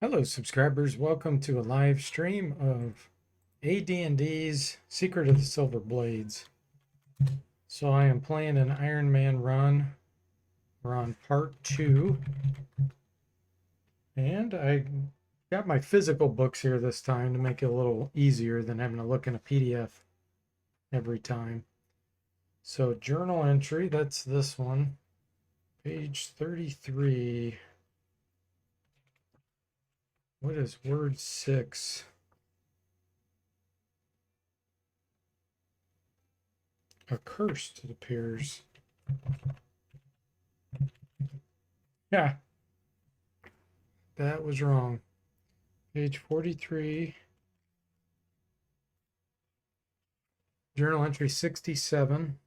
Hello subscribers, welcome to a live stream of AD&D's Secret of the Silver Blades. So I am playing an Iron Man run. We're on part 2. And I got my physical books here this time to make it a little easier than having to look in a PDF every time. So journal entry, that's this one. Page 33. What is word 6? Accursed, it appears. Yeah, that was wrong. Page 43. Journal entry 67.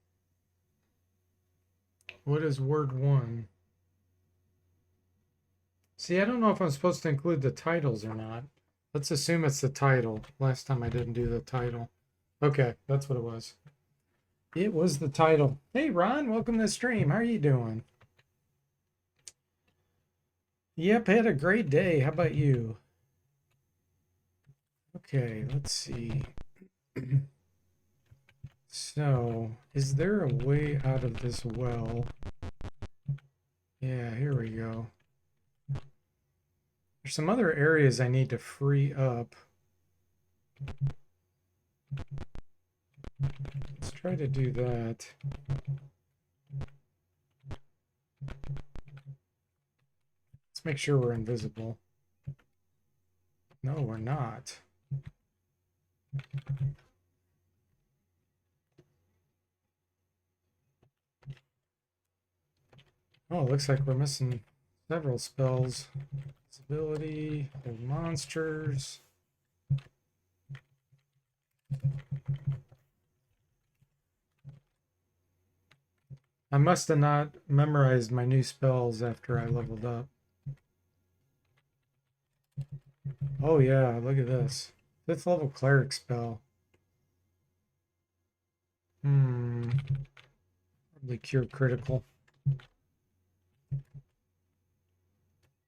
What is word 1? See, I don't know if I'm supposed to include the titles or not. Let's assume it's the title. Last time I didn't do the title. Okay, that's what it was. It was the title. Hey, Ron, welcome to the stream. How are you doing? Yep, had a great day. How about you? Okay, let's see. So, is there a way out of this well? Yeah, here we go. There's some other areas I need to free up. Let's try to do that. Let's make sure we're invisible. No, we're not. Oh, looks like we're missing several spells. Visibility, hold monsters. I must have not memorized my new spells after I leveled up. Oh yeah, look at this. 5th level cleric spell. Probably cure critical.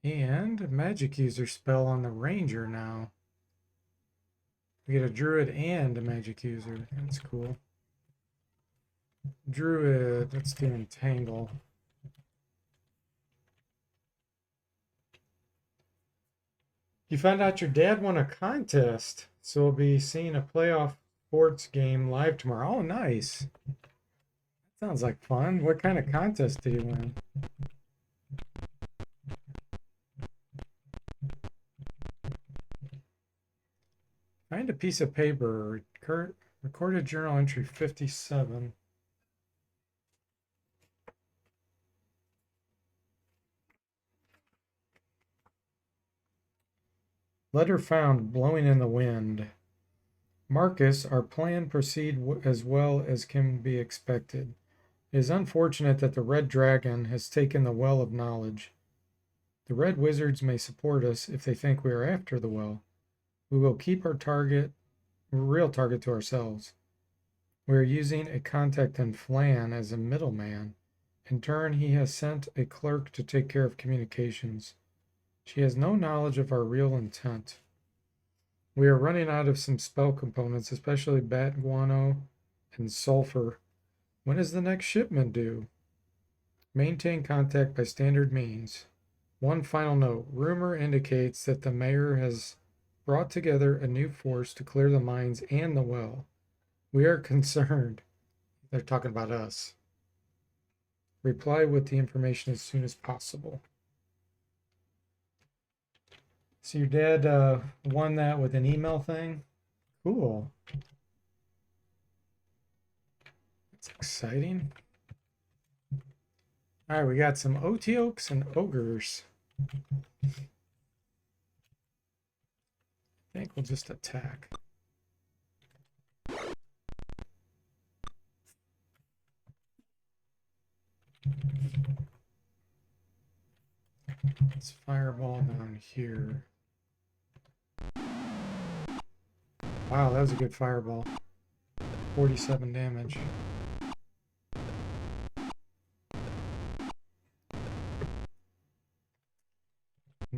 And magic user spell on the ranger now. We get a druid and a magic user. That's cool. Druid, let's do entangle. You found out your dad won a contest, so we'll be seeing a playoff sports game live tomorrow. Oh, nice. That sounds like fun. What kind of contest did he win? Find a piece of paper. Recorded journal entry 57. Letter found blowing in the wind. Marcus, our plan proceed as well as can be expected. It is unfortunate that the Red Dragon has taken the Well of Knowledge. The Red Wizards may support us if they think we are after the well. We will keep our real target to ourselves. We are using a contact in Flan as a middleman. In turn, he has sent a clerk to take care of communications. She has no knowledge of our real intent. We are running out of some spell components, especially bat guano and sulfur. When is the next shipment due? Maintain contact by standard means. One final note. Rumor indicates that the mayor has brought together a new force to clear the mines and the well. We are concerned. They're talking about us. Reply with the information as soon as possible. So your dad won that with an email thing? Cool. That's exciting. All right, we got some Oteokes and Ogres. I think we'll just attack. Let's fireball down here. Wow, that was a good fireball. 47 damage.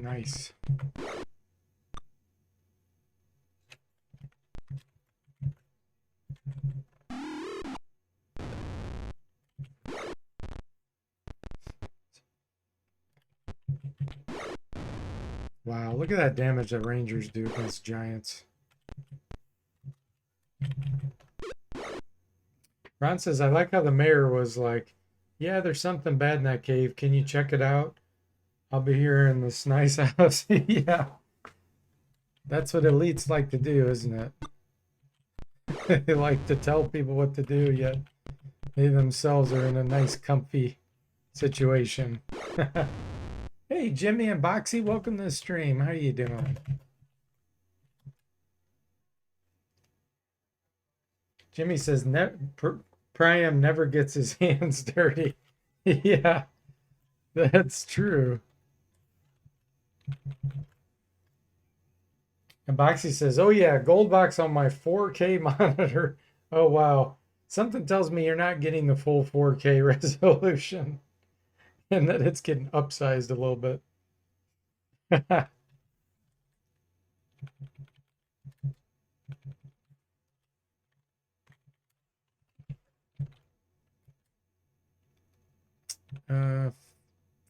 Nice. Wow, look at that damage that Rangers do against Giants. Ron says, I like how the mayor was like, yeah, there's something bad in that cave. Can you check it out? I'll be here in this nice house. Yeah, that's what elites like to do, isn't it? They like to tell people what to do, yet they themselves are in a nice, comfy situation. Hey, Jimmy and Boxy, welcome to the stream. How you doing? Jimmy says, Priam never gets his hands dirty. Yeah, that's true. And Boxy says, oh yeah, gold box on my 4K monitor. Oh wow. Something tells me you're not getting the full 4K resolution and that it's getting upsized a little bit.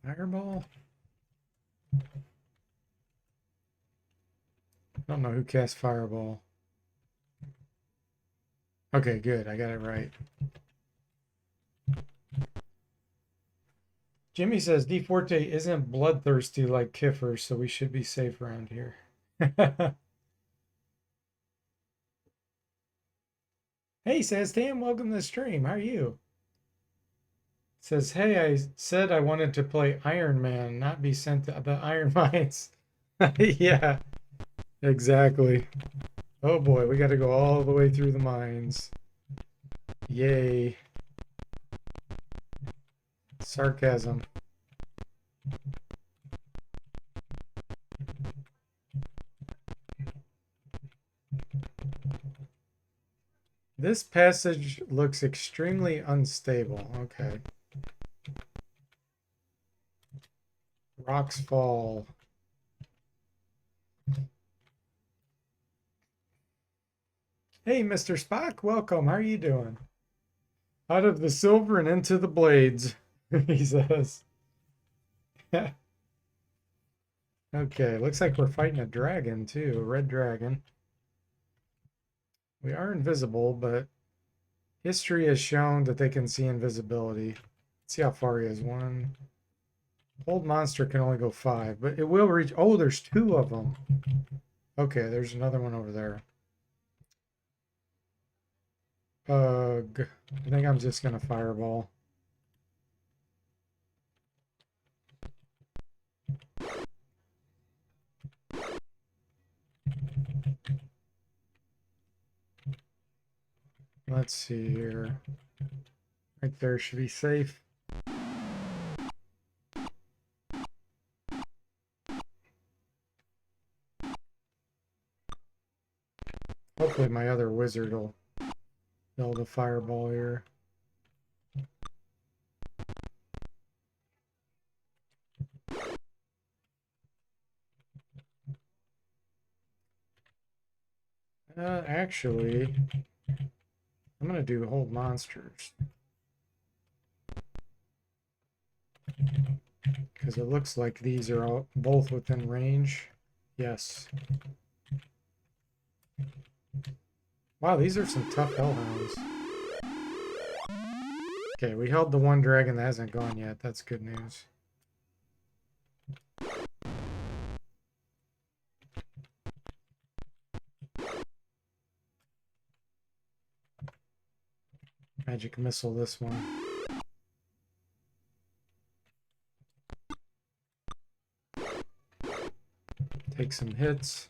Fireball? I don't know who cast Fireball. Okay, good. I got it right. Jimmy says D Forte isn't bloodthirsty like Kiffer, so we should be safe around here. Hey, says Tam, welcome to the stream. How are you? Says, hey, I said I wanted to play Iron Man, not be sent to the Iron Mines. Yeah, exactly. Oh boy, we got to go all the way through the mines. Yay. Sarcasm. This passage looks extremely unstable. Okay. Rocks fall. Hey, Mr. Spock, welcome. How are you doing? Out of the silver and into the blades, he says. Okay, looks like we're fighting a dragon too, a red dragon. We are invisible, but history has shown that they can see invisibility. Let's see how far he is. One. Old monster can only go 5, but it will reach. Oh, there's 2 of them. Okay, there's another one over there. Ugh. I think I'm just gonna fireball. Let's see here. Right there should be safe. Hopefully my other wizard will build a fireball here. Actually, I'm gonna do hold monsters. Because it looks like these are all, both within range. Yes. Wow, these are some tough hellhounds. Okay, we held the one dragon that hasn't gone yet. That's good news. Magic missile this one. Take some hits.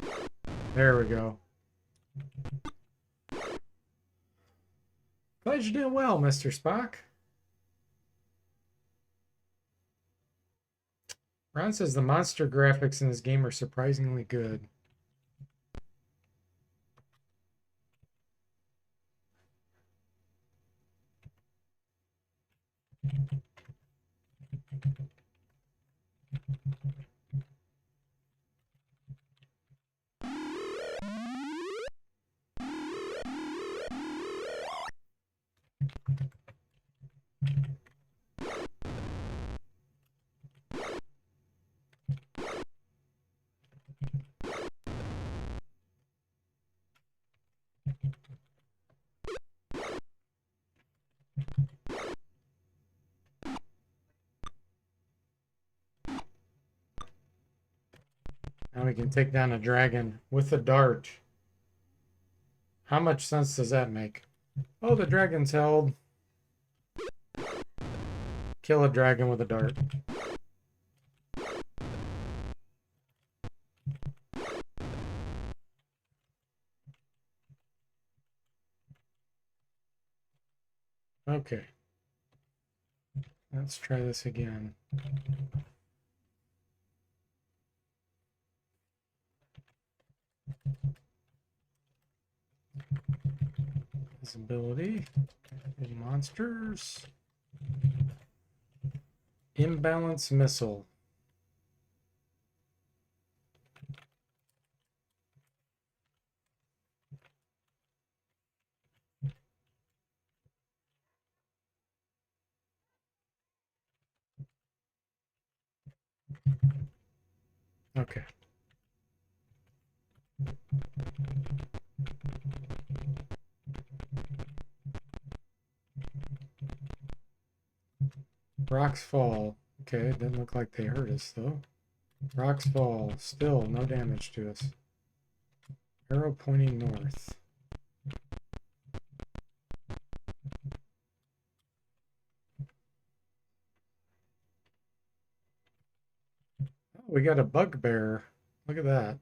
There we go. Glad you're doing well, Mr. Spock. Ron says the monster graphics in this game are surprisingly good. Now we can take down a dragon with a dart. How much sense does that make? Oh, the dragon's held. Kill a dragon with a dart. Okay. Let's try this again. Visibility. Monsters. Imbalance missile. Okay. Rocks fall. Okay, it didn't look like they hurt us though. Rocks fall. Still no damage to us. Arrow pointing north. Oh, we got a bugbear. Look at that.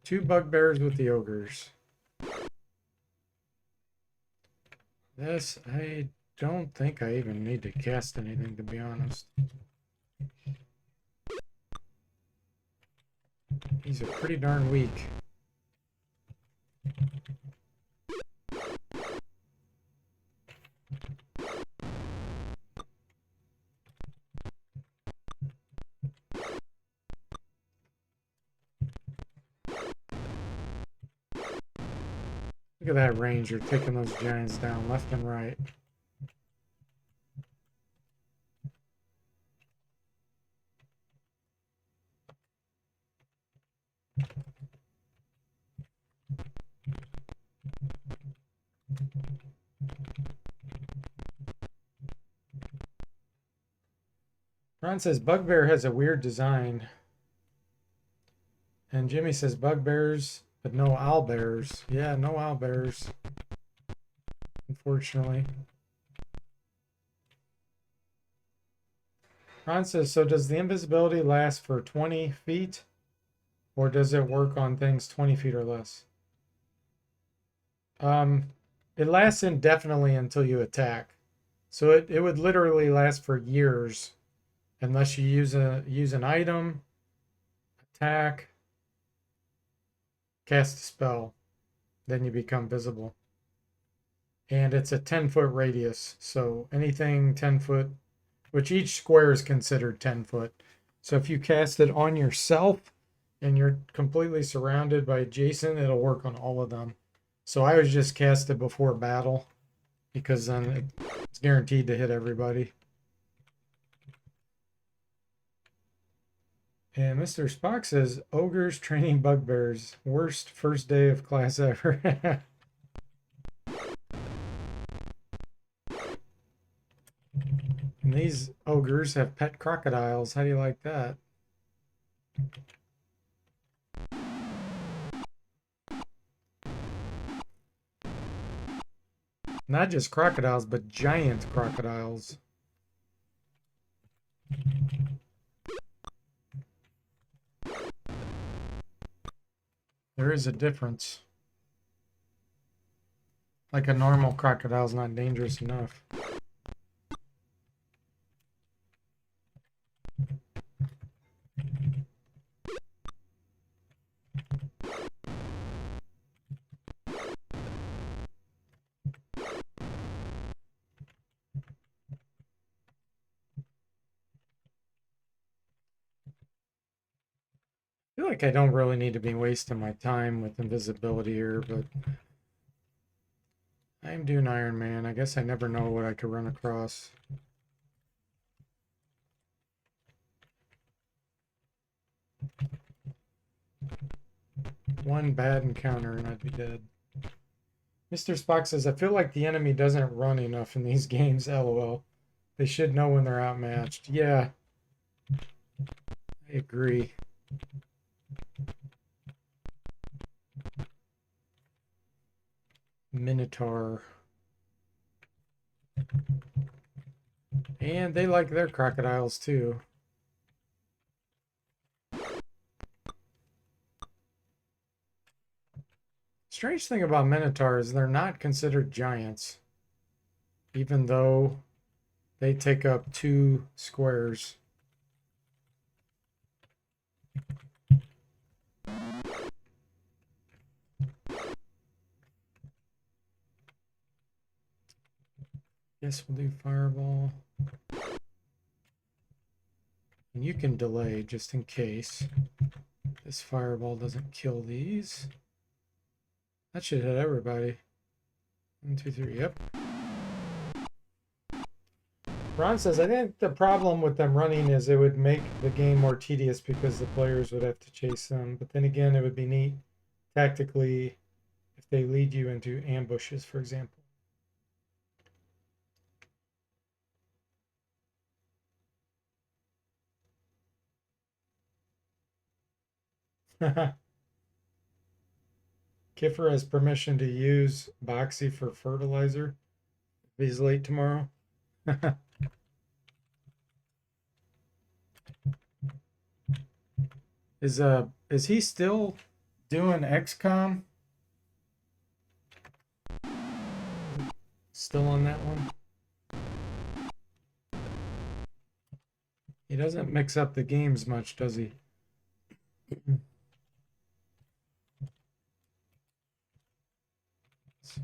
2 bugbears with the ogres. This, I don't think I even need to cast anything, to be honest. These are pretty darn weak. Look at that ranger taking those giants down left and right. Ron says bugbear has a weird design. And Jimmy says bugbears, but no owlbears. Yeah, no owlbears. Unfortunately. Ron says, so does the invisibility last for 20 feet? Or does it work on things 20 feet or less? It lasts indefinitely until you attack. So it would literally last for years unless you use an item, attack, cast a spell, then you become visible. And it's a 10-foot radius, so anything 10 foot, which each square is considered 10 foot. So if you cast it on yourself and you're completely surrounded by adjacent, it'll work on all of them. So I always just cast it before battle because then it's guaranteed to hit everybody. And Mr. Spock says, ogres training bugbears. Worst first day of class ever. And these ogres have pet crocodiles. How do you like that? Not just crocodiles, but giant crocodiles. There is a difference. Like a normal crocodile's not dangerous enough. I feel like I don't really need to be wasting my time with invisibility here, but I'm doing Iron Man. I guess I never know what I could run across. One bad encounter and I'd be dead. Mr. Spock says, I feel like the enemy doesn't run enough in these games, lol. They should know when they're outmatched. Yeah, I agree. Minotaur. And they like their crocodiles too. Strange thing about Minotaurs, they're not considered giants, even though they take up 2 squares. Yes, we'll do fireball. And you can delay just in case this fireball doesn't kill these. That should hit everybody. 1, 2, 3, yep. Ron says, I think the problem with them running is it would make the game more tedious because the players would have to chase them. But then again, it would be neat tactically if they lead you into ambushes, for example. Kiffer has permission to use Boxy for fertilizer if he's late tomorrow. Is he still doing XCOM? Still on that one? He doesn't mix up the games much, does he?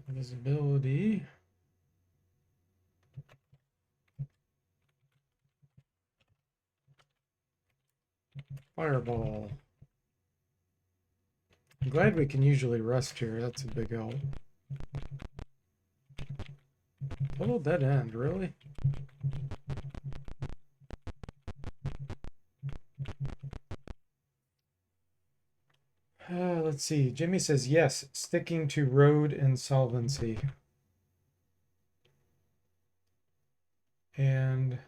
Visibility. Fireball. I'm glad we can usually rest here. That's a big help. Total dead end, really? Let's see. Jimmy says yes, sticking to road insolvency. And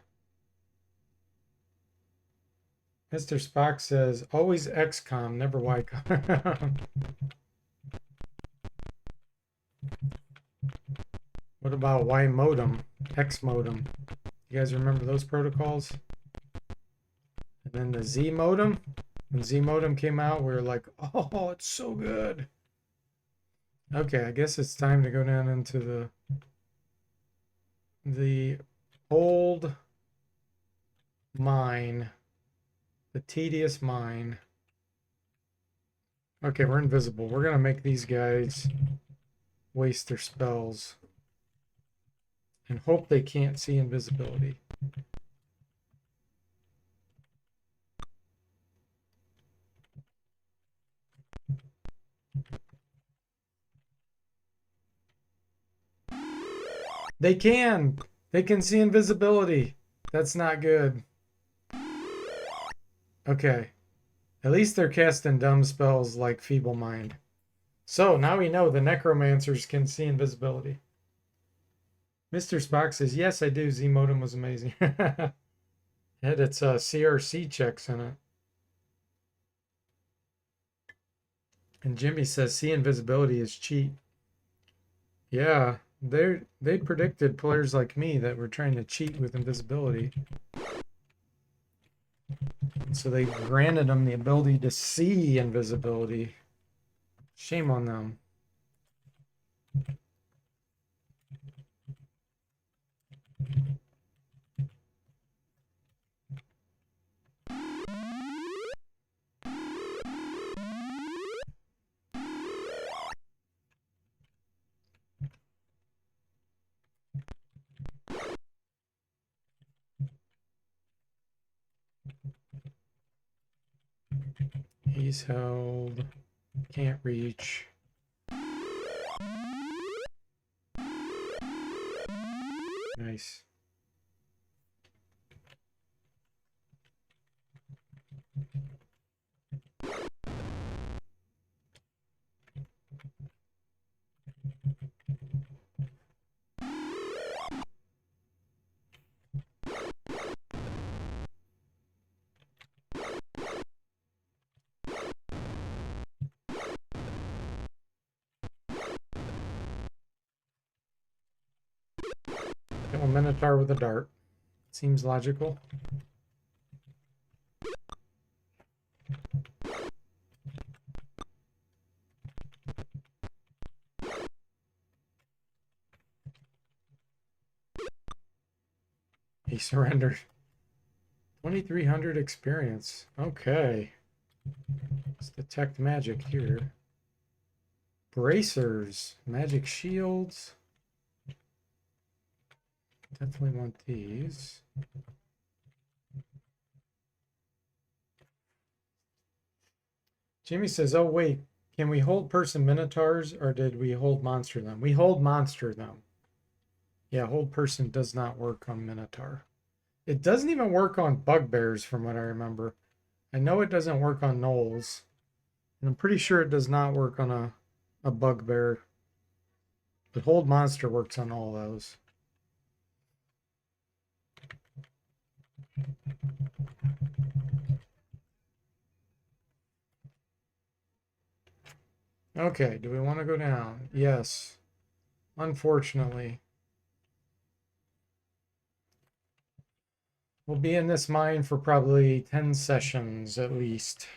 Mr. Spock says always XCOM, never YCOM. What about Y modem? X modem. You guys remember those protocols? And then the Z modem. When Z modem came out, we were like, oh, it's so good. Okay, I guess it's time to go down into the old mine. The tedious mine. Okay, we're invisible. We're gonna make these guys waste their spells. And hope they can't see invisibility. They can! They can see invisibility. That's not good. Okay. At least they're casting dumb spells like Feeble Mind. So now we know the necromancers can see invisibility. Mr. Spock says, yes, I do. Z modem was amazing. It had its CRC checks in it. And Jimmy says, see invisibility is cheat. Yeah, they predicted players like me that were trying to cheat with invisibility. So they granted them the ability to see invisibility. Shame on them. He's held. Can't reach. Nice. Kill a Minotaur with a dart. Seems logical. He surrendered. 2300 experience. Okay. Let's detect magic here. Bracers. Magic shields. Definitely want these. Jimmy says, oh wait, can we hold person minotaurs or did we hold monster them? We hold monster them. Yeah, hold person does not work on minotaur. It doesn't even work on bugbears from what I remember. I know it doesn't work on gnolls. And I'm pretty sure it does not work on a bugbear. But hold monster works on all those. Okay, do we want to go down? Yes. Unfortunately. We'll be in this mine for probably 10 sessions at least.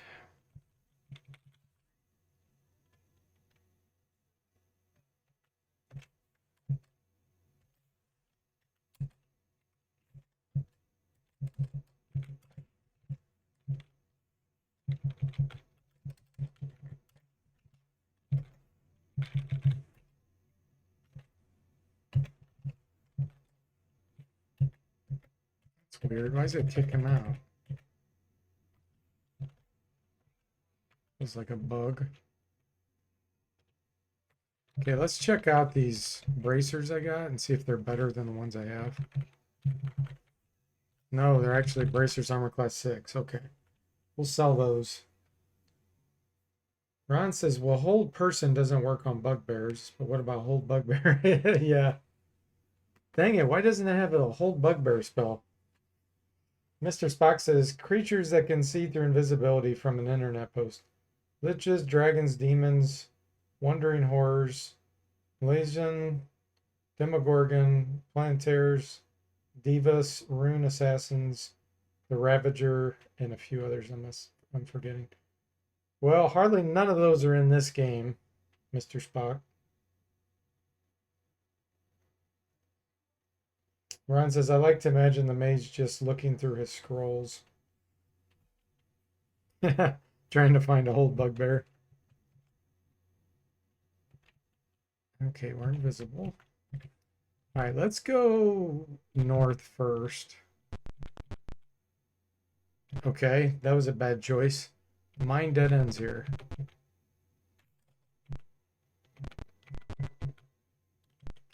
It's weird. Why does it kick him out? It's like a bug. Okay, let's check out these bracers I got and see if they're better than the ones I have. No, they're actually bracers armor class 6. Okay. We'll sell those. Ron says, well, hold person doesn't work on bugbears, but what about hold bugbear? Yeah. Dang it, why doesn't it have a hold bugbear spell? Mr. Spock says, creatures that can see through invisibility from an internet post. Liches, dragons, demons, wandering horrors, Legion, Demogorgon, Planetaires, Divas, Rune Assassins, the Ravager, and a few others I'm forgetting. Well, hardly none of those are in this game, Mr. Spock. Ron says, I like to imagine the mage just looking through his scrolls. Trying to find a whole bugbear. Okay, we're invisible. All right, let's go north first. Okay, that was a bad choice. Mine dead ends here.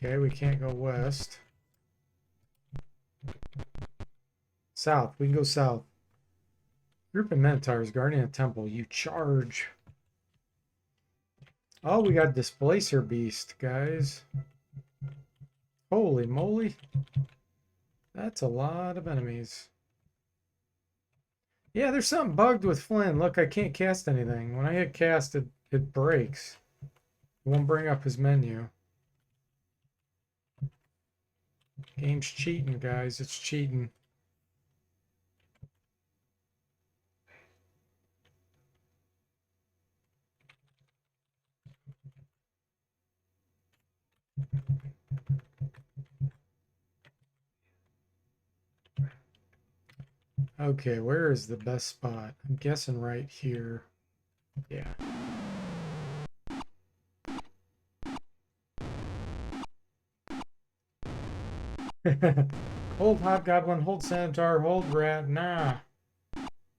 Okay, we can't go west. South, we can go south. Group of Minotaurs, Guardian of Temple, you charge. Oh, we got Displacer Beast, guys. Holy moly. That's a lot of enemies. Yeah, there's something bugged with Flynn. Look, I can't cast anything. When I hit cast, it breaks. It won't bring up his menu. Game's cheating, guys. It's cheating. Okay, where is the best spot? I'm guessing right here. Yeah. Hold Hobgoblin, hold Centaur, hold Rat. Nah.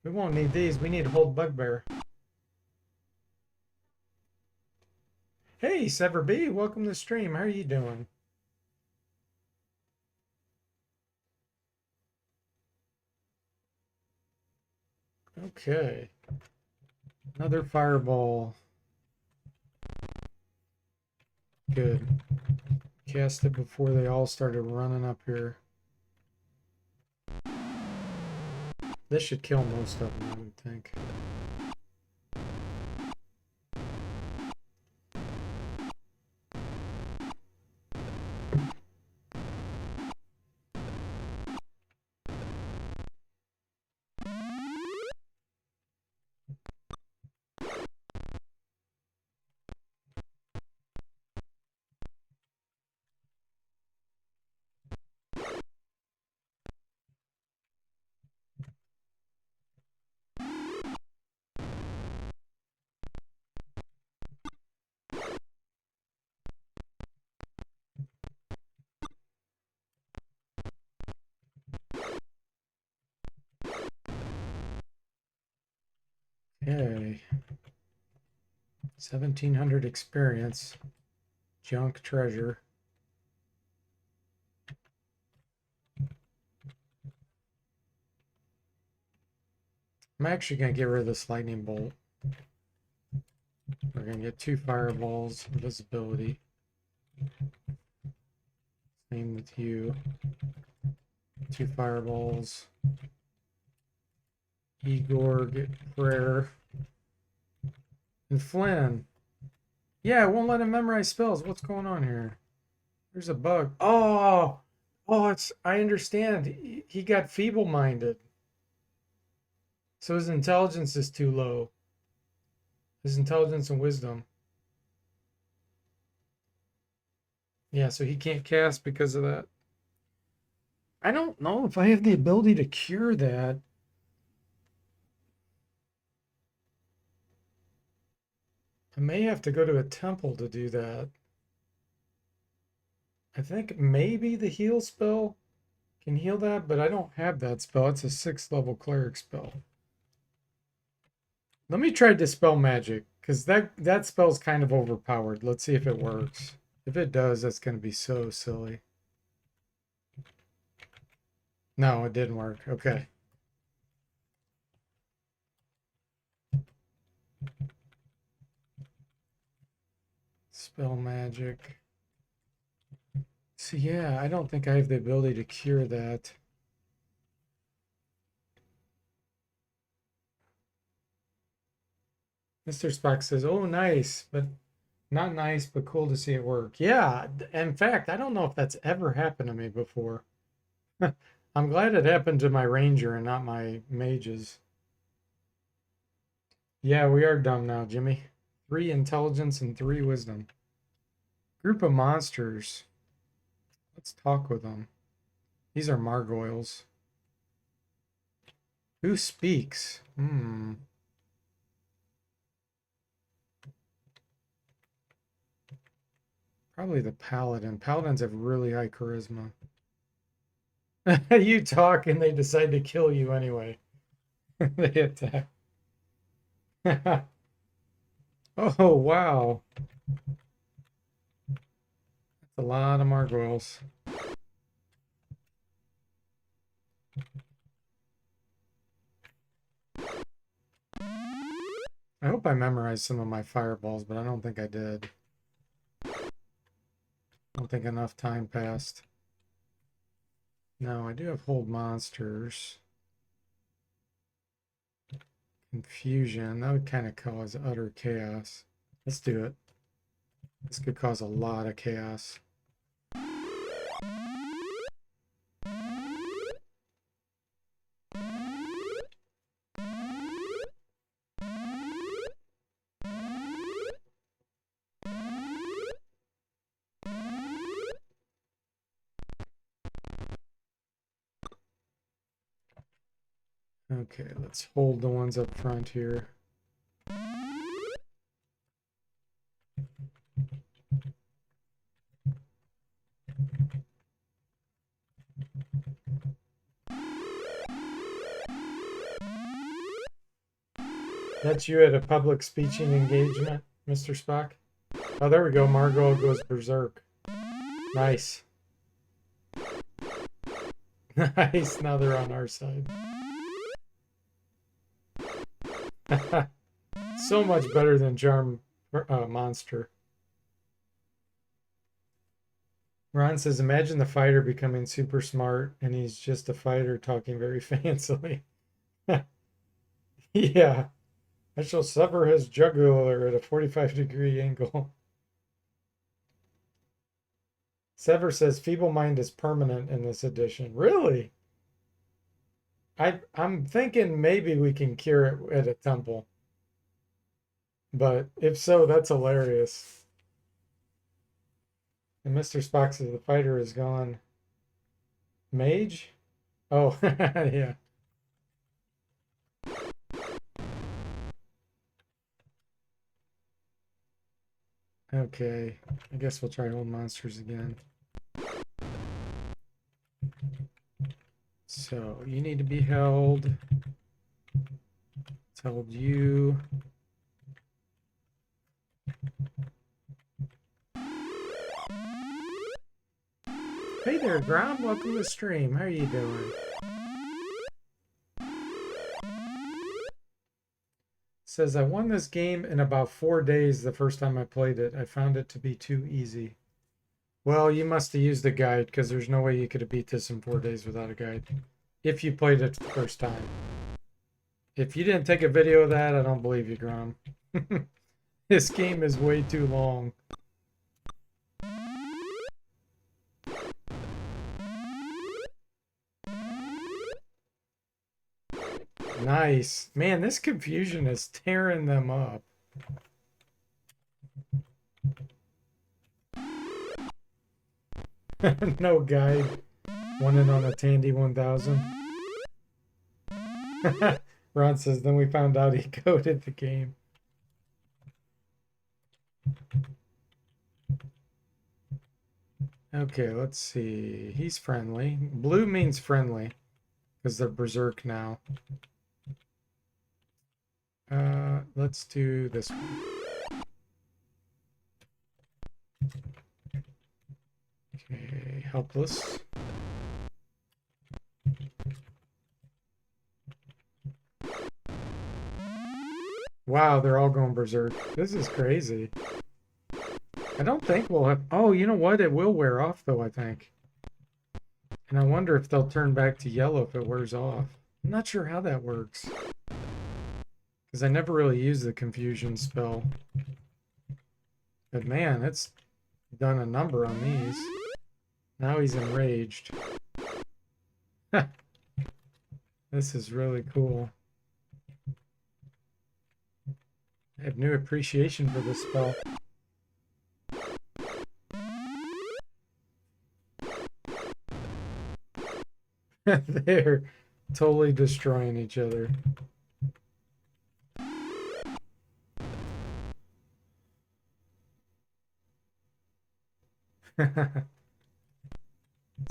We won't need these. We need to hold Bugbear. Hey, Sever B, welcome to the stream. How are you doing? Okay. Another fireball. Good. Cast it before they all started running up here. This should kill most of them, I would think. Okay. 1700 experience. Junk treasure. I'm actually going to get rid of this lightning bolt. We're going to get 2 fireballs, invisibility. Same with you. 2 fireballs. Igor, get prayer. And Flynn. Yeah, it won't let him memorize spells. What's going on here? There's a bug. Oh, I understand. He got feeble-minded. So his intelligence is too low. His intelligence and wisdom. Yeah, so he can't cast because of that. I don't know if I have the ability to cure that. I may have to go to a temple to do that. I think maybe the heal spell can heal that, but I don't have that spell. It's a 6th level cleric spell. Let me try Dispel Magic, because that spell's kind of overpowered. Let's see if it works. If it does, that's going to be so silly. No, it didn't work. Okay. Spell Magic. So yeah, I don't think I have the ability to cure that. Mr. Spock says, oh, nice, but not nice, but cool to see it work. Yeah, in fact, I don't know if that's ever happened to me before. I'm glad it happened to my ranger and not my mages. Yeah, we are dumb now, Jimmy. 3 intelligence and 3 wisdom. Group of monsters. Let's talk with them. These are Margoyles. Who speaks? Probably the paladin. Paladins have really high charisma. You talk and they decide to kill you anyway. They attack. Oh, wow. That's a lot of Margoyles. I hope I memorized some of my fireballs, but I don't think I did. I don't think enough time passed. No, I do have hold monsters. Confusion. That would kind of cause utter chaos. Let's do it. This could cause a lot of chaos. Okay, let's hold the ones up front here. That's you at a public speaking engagement, Mr. Spock? Oh, there we go. Margot goes berserk. Nice. Nice. Now they're on our side. So much better than Charm Monster. Ron says, imagine the fighter becoming super smart and he's just a fighter talking very fancily. Yeah. I shall sever his jugular at a 45-degree angle. Sever says feeble mind is permanent in this edition. Really? I'm thinking maybe we can cure it at a temple. But if so, that's hilarious. And Mr. Spock says the fighter is gone. Mage? Oh, yeah. Okay. I guess we'll try old monsters again. So you need to be held. held you. Hey there, Grom. Welcome to the stream. How are you doing? Says, I won this game in about 4 days the first time I played it. I found it to be too easy. Well, you must have used a guide, because there's no way you could have beat this in 4 days without a guide. If you played it the first time. If you didn't take a video of that, I don't believe you, Grom. This game is way too long. Nice. Man, this confusion is tearing them up. No guide. Won it on a Tandy 1000. Ron says, then we found out he coded the game. Okay, let's see. He's friendly. Blue means friendly because they're berserk now. Let's do this one. Okay, helpless. Wow, they're all going berserk. This is crazy. I don't think we'll have... Oh, you know what? It will wear off, though, I think. And I wonder if they'll turn back to yellow if it wears off. I'm not sure how that works. Because I never really used the confusion spell. But man, it's done a number on these. Now he's enraged. This is really cool. I have new appreciation for this spell. They're totally destroying each other.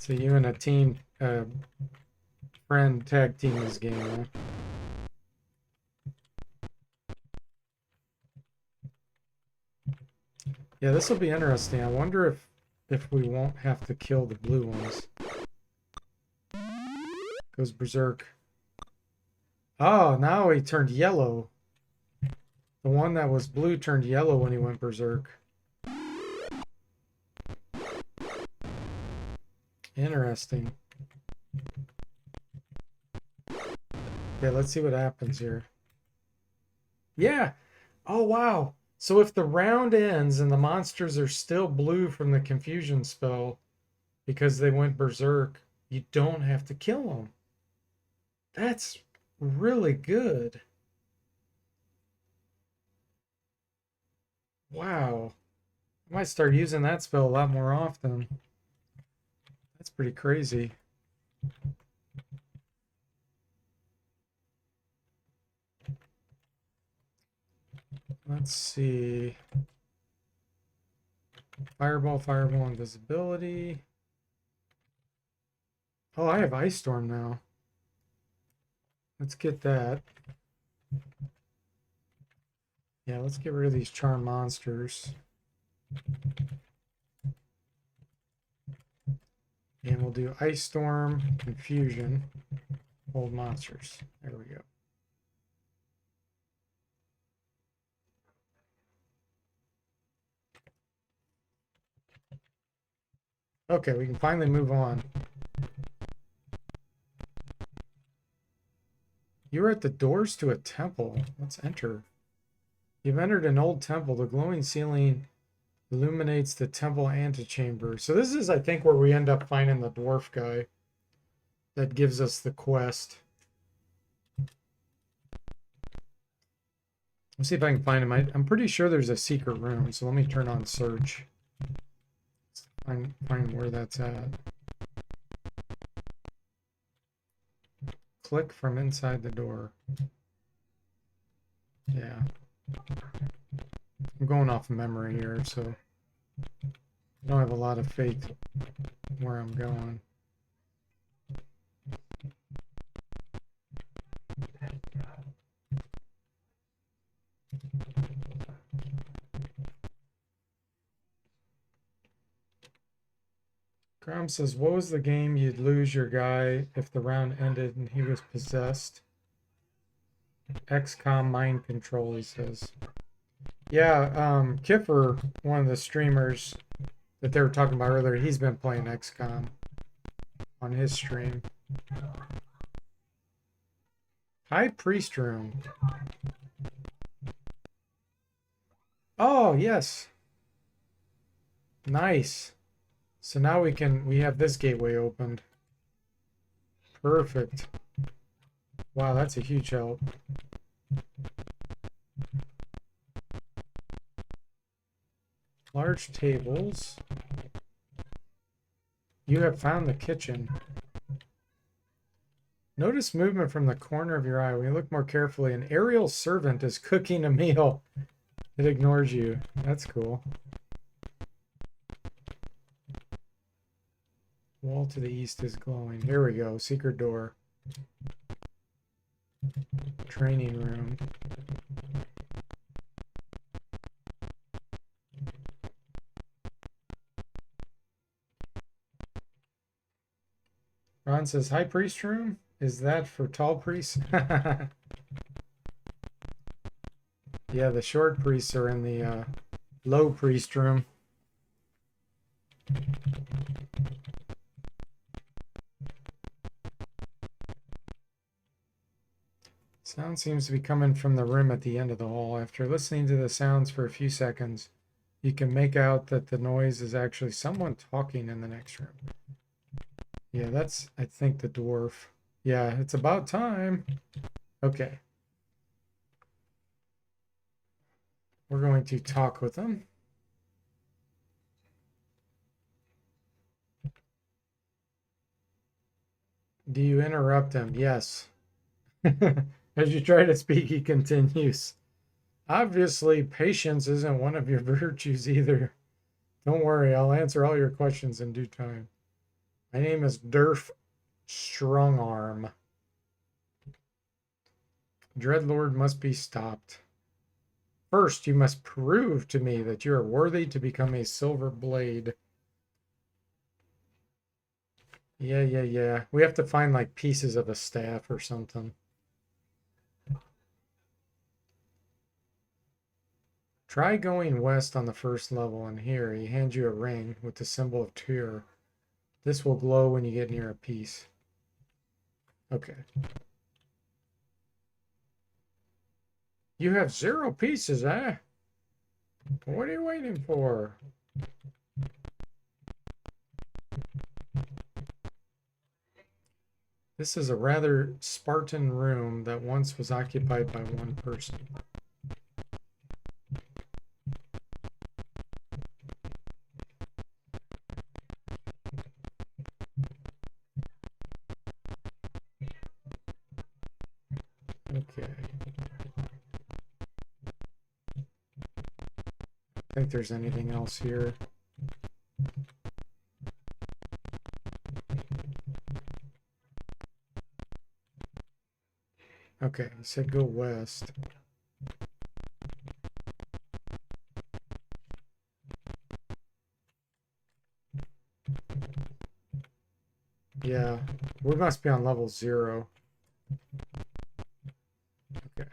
So you and a team friend tag team this game, huh? Yeah, this will be interesting. I wonder if we won't have to kill the blue ones. Goes berserk. Oh, now he turned yellow. The one that was blue turned yellow when he went berserk. Interesting. Okay, let's see what happens here. Yeah. Oh, wow. So if the round ends and the monsters are still blue from the confusion spell because they went berserk, you don't have to kill them. That's really good. Wow. I might start using that spell a lot more often. That's pretty crazy. Let's see. Fireball, fireball, invisibility. Oh, I have Ice Storm now. Let's get that. Yeah, let's get rid of these charm monsters. And we'll do Ice Storm, Confusion, Hold Monsters. There we go. Okay, we can finally move on. You're at the doors to a temple. Let's enter. You've entered an old temple. The glowing ceiling illuminates the temple antechamber. So this is, I think, where we end up finding the dwarf guy that gives us the quest. Let's see if I can find him. I'm pretty sure there's a secret room, so let me turn on search. Find where that's at. Click from inside the door. Yeah. I'm going off memory here, so I don't have a lot of faith where I'm going. Grom says, what was the game you'd lose your guy if the round ended and he was possessed? XCOM Mind Control, he says. Yeah, Kiffer, one of the streamers that they were talking about earlier, he's been playing XCOM on his stream. High Priest Room. Oh, yes. Nice. So now we have this gateway opened. Perfect. Wow, that's a huge help. Large tables. You have found the kitchen. Notice movement from the corner of your eye. When you look more carefully, an aerial servant is cooking a meal. It ignores you. That's cool. Wall to the east is glowing. Here we go. Secret door. Training room. Ron says, High Priest room? Is that for tall priests? Yeah, the short priests are in the low priest room. Sound seems to be coming from the room at the end of the hall. After listening to the sounds for a few seconds, you can make out that the noise is actually someone talking in the next room. Yeah, that's, I think, the dwarf. Yeah, it's about time. Okay. We're going to talk with them. Do you interrupt him? Yes. As you try to speak, he continues. Obviously, patience isn't one of your virtues either. Don't worry, I'll answer all your questions in due time. My name is Durf Strongarm. Dreadlord must be stopped. First, you must prove to me that you are worthy to become a silver blade. Yeah. We have to find like pieces of a staff or something. Try going west on the first level, and here he hands you a ring with the symbol of Tyr. This will glow when you get near a piece. Okay. You have 0 pieces, eh? What are you waiting for? This is a rather Spartan room that once was occupied by one person. Okay. I think there's anything else here. Okay, he said go west. Yeah, we must be on level 0. Okay.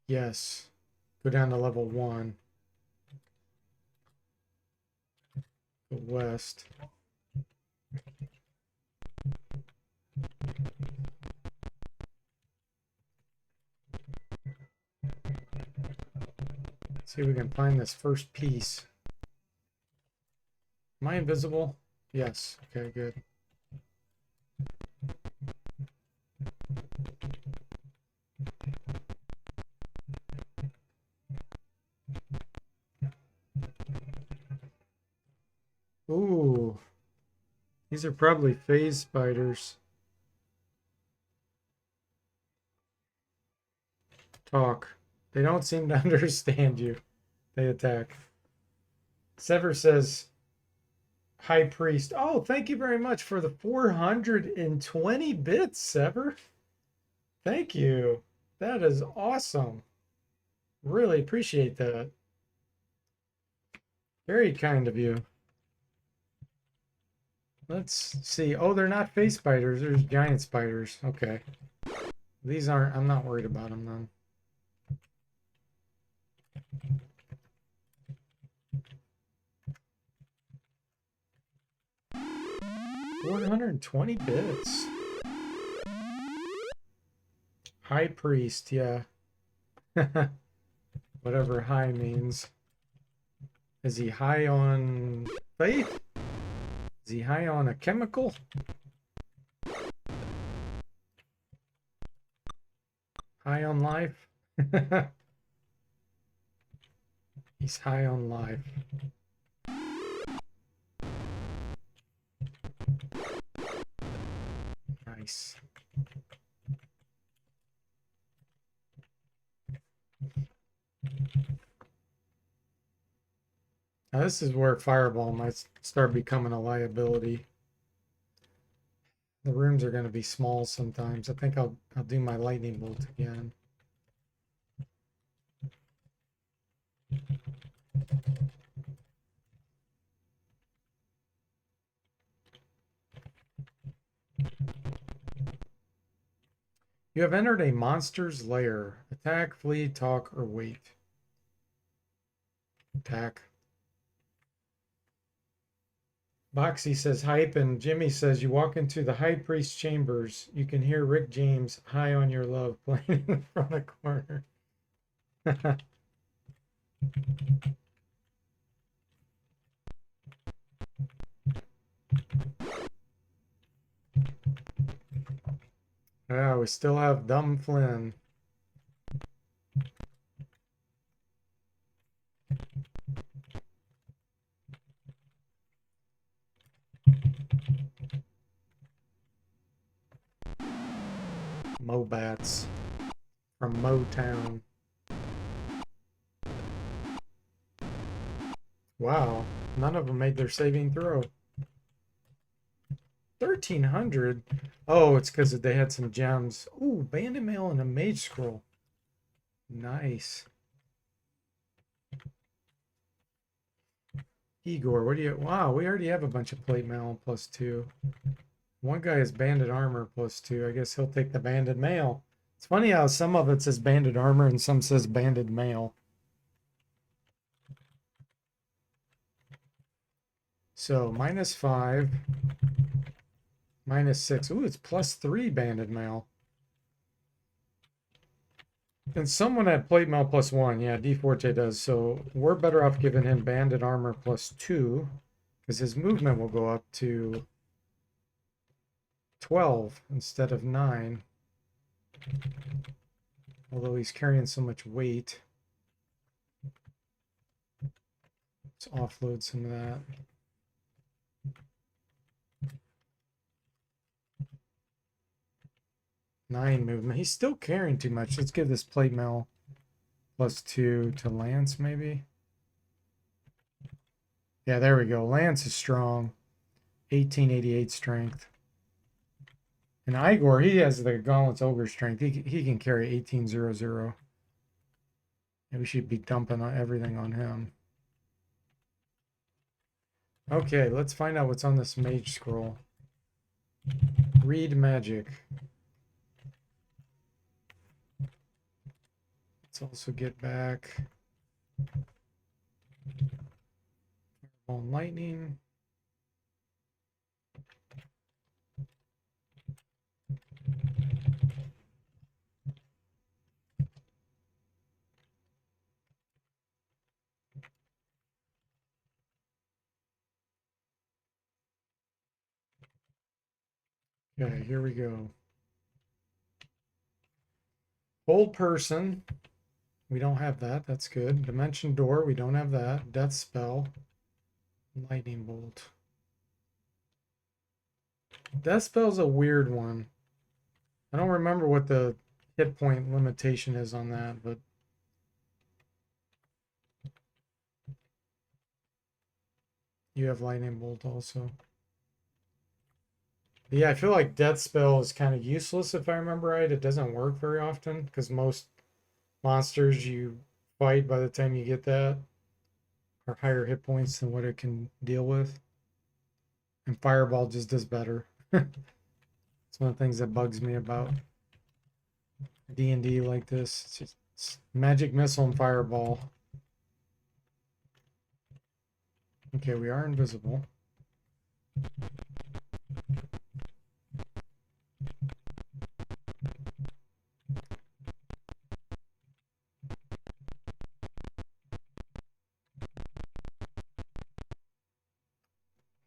Yes. Go down to level 1. Go west. See if we can find this first piece. Am I invisible? Yes. Okay, good. Ooh. These are probably phase spiders. Talk. They don't seem to understand you. They attack. Sever says, High Priest. Oh, thank you very much for the 420 bits, Sever. Thank you. That is awesome. Really appreciate that. Very kind of you. Let's see. Oh, they're not face spiders. There's giant spiders. Okay. These aren't, I'm not worried about them then. 420 bits. High priest, yeah. Whatever high means. Is he high on faith? Is he high on a chemical? High on life? He's high on life. Nice. Now this is where Fireball might start becoming a liability. The rooms are going to be small sometimes. I think I'll do my lightning bolt again. You have entered a monster's lair. Attack, flee, talk, or wait. Attack. Boxy says hype, and Jimmy says you walk into the high priest's chambers. You can hear Rick James, High on Your Love, playing in front of the corner. Yeah, we still have Dumb Flynn. Mobats from Motown. Wow, none of them made their saving throw. 1,300? Oh, it's because they had some gems. Ooh, bandit mail and a mage scroll. Nice. Igor, what do you... Wow, we already have a bunch of plate mail +2. One guy has banded armor +2. I guess he'll take the banded mail. It's funny how some of it says banded armor and some says banded mail. So -5, -6. Ooh, it's +3 banded mail. And someone had plate mail +1. Yeah, DeForte does. So we're better off giving him banded armor +2 because his movement will go up to 12 instead of 9. Although he's carrying so much weight. Let's offload some of that. 9 movement. He's still carrying too much. Let's give this plate mail +2 to Lance, maybe. Yeah, there we go. Lance is strong. 1888 strength. And Igor, he has the Gauntlet's Ogre strength. He can carry 1800. And we should be dumping everything on him. Okay, let's find out what's on this mage scroll. Read magic. Let's also get back on lightning. Okay, here we go. Hold person. We don't have that. That's good. Dimension door. We don't have that. Death spell. Lightning bolt. Death spell's a weird one. I don't remember what the hit point limitation is on that, but you have lightning bolt also. Yeah, I feel like death spell is kind of useless if I remember right. It doesn't work very often because most monsters you fight by the time you get that are higher hit points than what it can deal with. And Fireball just does better. It's one of the things that bugs me about D&D like this. It's Magic Missile and Fireball. Okay, we are invisible.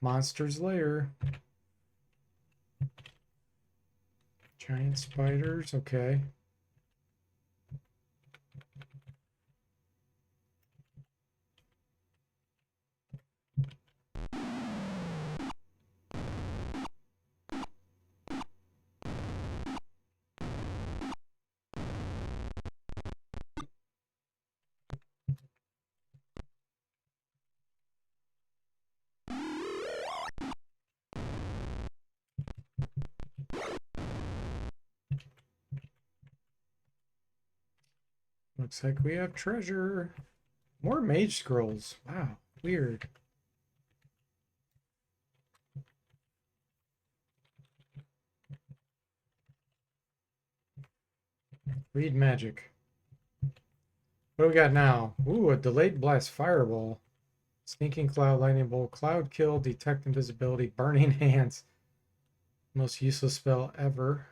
Monster's Lair. Giant spiders, okay. Looks like we have treasure. More mage scrolls. Wow, weird. Read magic. What do we got now? Ooh, a delayed blast fireball. Sneaking cloud, lightning bolt, cloud kill, detect invisibility, burning hands. Most useless spell ever.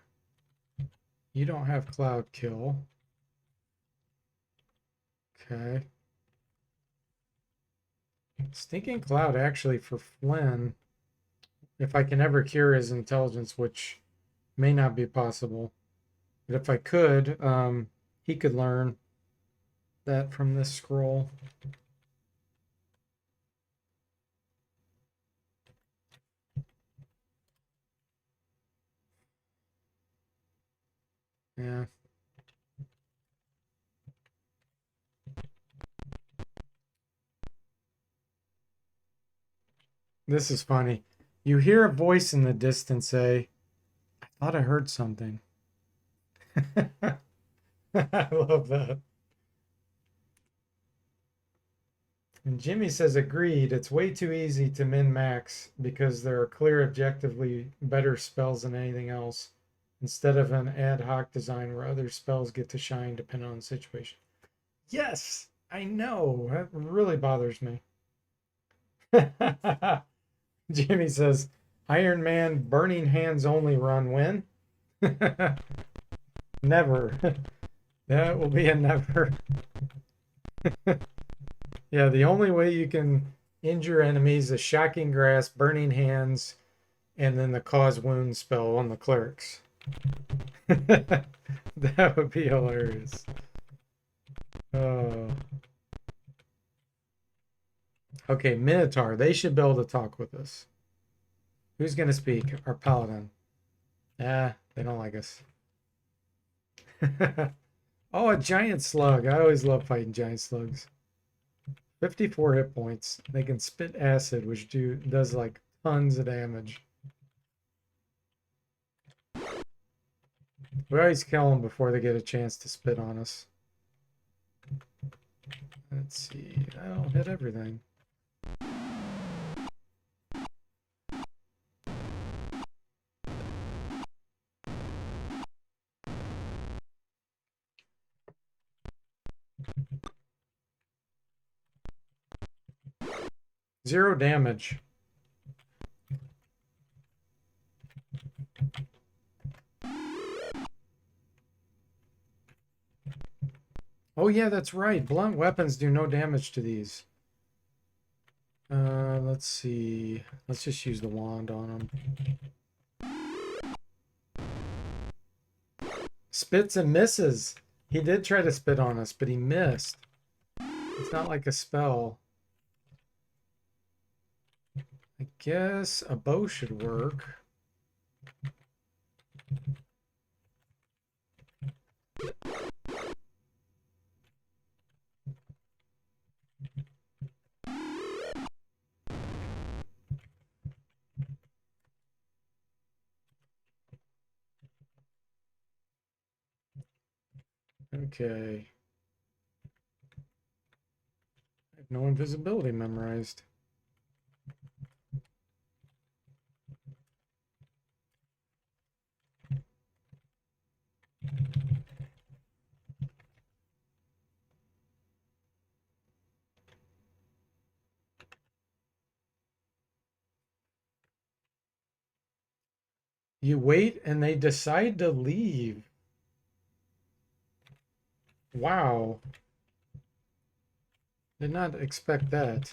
You don't have cloud kill. Okay. Sneaking cloud actually for Flynn, if I can ever cure his intelligence, which may not be possible. But if I could, he could learn that from this scroll. Yeah. This is funny. You hear a voice in the distance say, I thought I heard something. I love that. And Jimmy says, agreed. It's way too easy to min max because there are clear, objectively better spells than anything else, instead of an ad hoc design where other spells get to shine depending on the situation. Yes, I know. That really bothers me. Jimmy says, Iron Man burning hands only run when? Never. That will be a never. Yeah, the only way you can injure enemies is shocking grass, burning hands, and then the cause wound spell on the clerics. That would be hilarious. Oh. Okay, Minotaur. They should be able to talk with us. Who's going to speak? Our paladin. Ah, they don't like us. Oh, a giant slug. I always love fighting giant slugs. 54 hit points. They can spit acid, which does like tons of damage. We always kill them before they get a chance to spit on us. Let's see. I'll hit everything. Zero damage. Oh yeah, that's right. Blunt weapons do no damage to these. Let's see. Let's just use the wand on them. Spits and misses. He did try to spit on us, but he missed. It's not like a spell. I guess a bow should work. Okay. I have no invisibility memorized. You wait and they decide to leave. Wow. Did not expect that.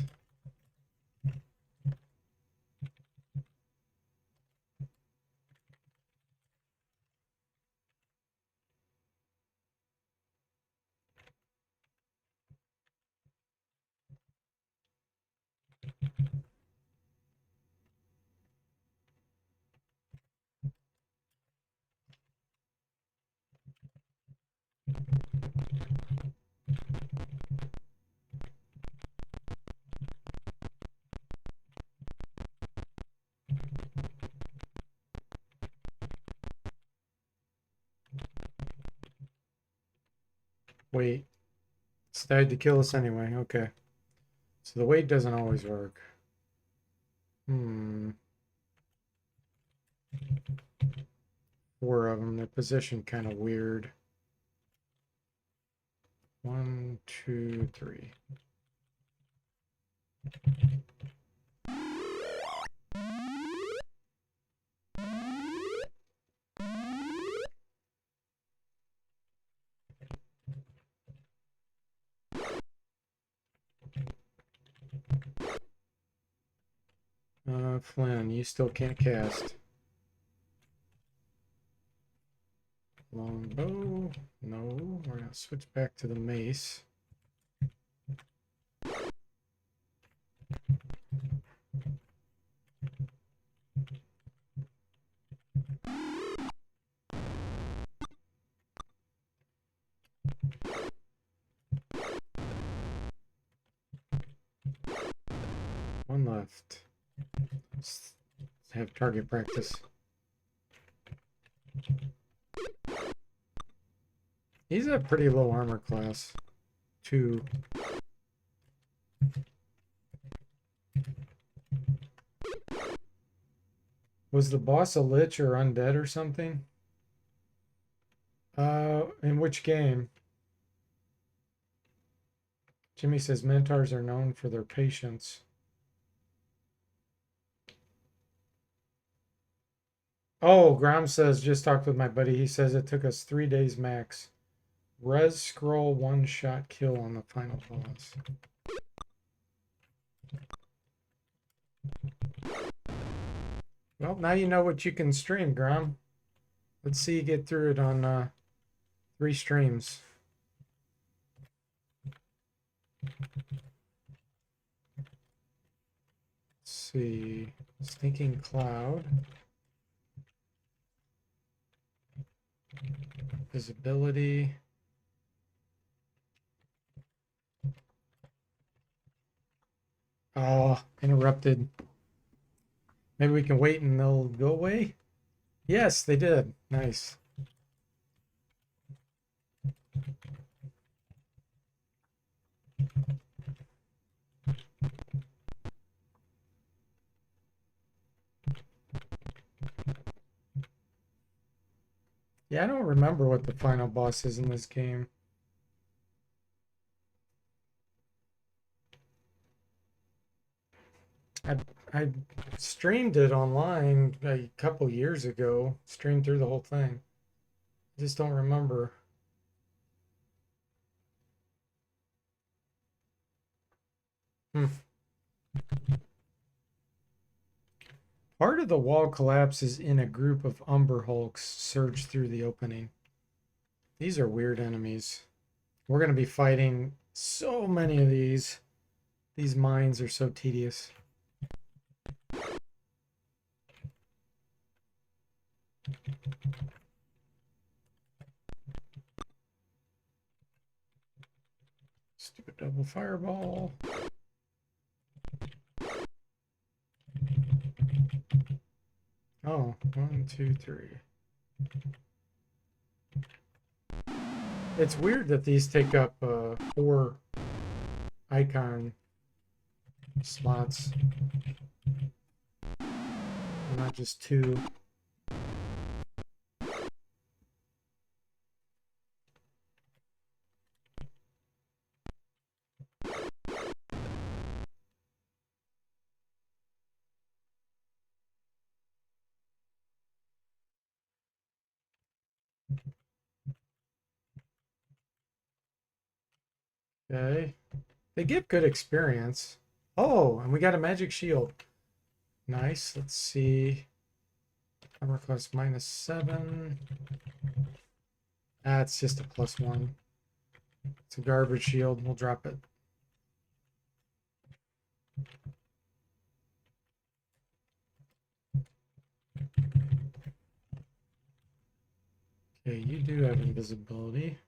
Wait. Decided to kill us anyway. Okay. So the wait doesn't always work. Hmm. 4 of them. They're positioned kind of weird. 1, 2, 3. Flynn, you still can't cast. Longbow. No. We're going to switch back to the mace. One left. Let's have target practice. He's a pretty low armor class. 2. Was the boss a lich or undead or something? In which game? Jimmy says Minotaurs are known for their patience. Oh, Grom says, just talked with my buddy. He says it took us 3 days max. Res scroll 1-shot kill on the final boss. Well, now you know what you can stream, Grom. Let's see you get through it on 3 streams. Let's see. Stinking Cloud. Visibility. Oh, interrupted. Maybe we can wait and they'll go away? Yes, they did. Nice. Yeah, I don't remember what the final boss is in this game. I I streamed it online a couple years ago. Streamed through the whole thing. I just don't remember. Hmm. Part of the wall collapses in a group of Umber Hulks surge through the opening. These are weird enemies. We're going to be fighting so many of these. These mines are so tedious. Stupid double fireball. Oh, 1, 2, 3. It's weird that these take up 4 icon slots, not just 2. Okay. They give good experience. Oh, and we got a magic shield. Nice. Let's see. Armor class -7. Ah, it's just a +1. It's a garbage shield. We'll drop it. Okay, you do have invisibility.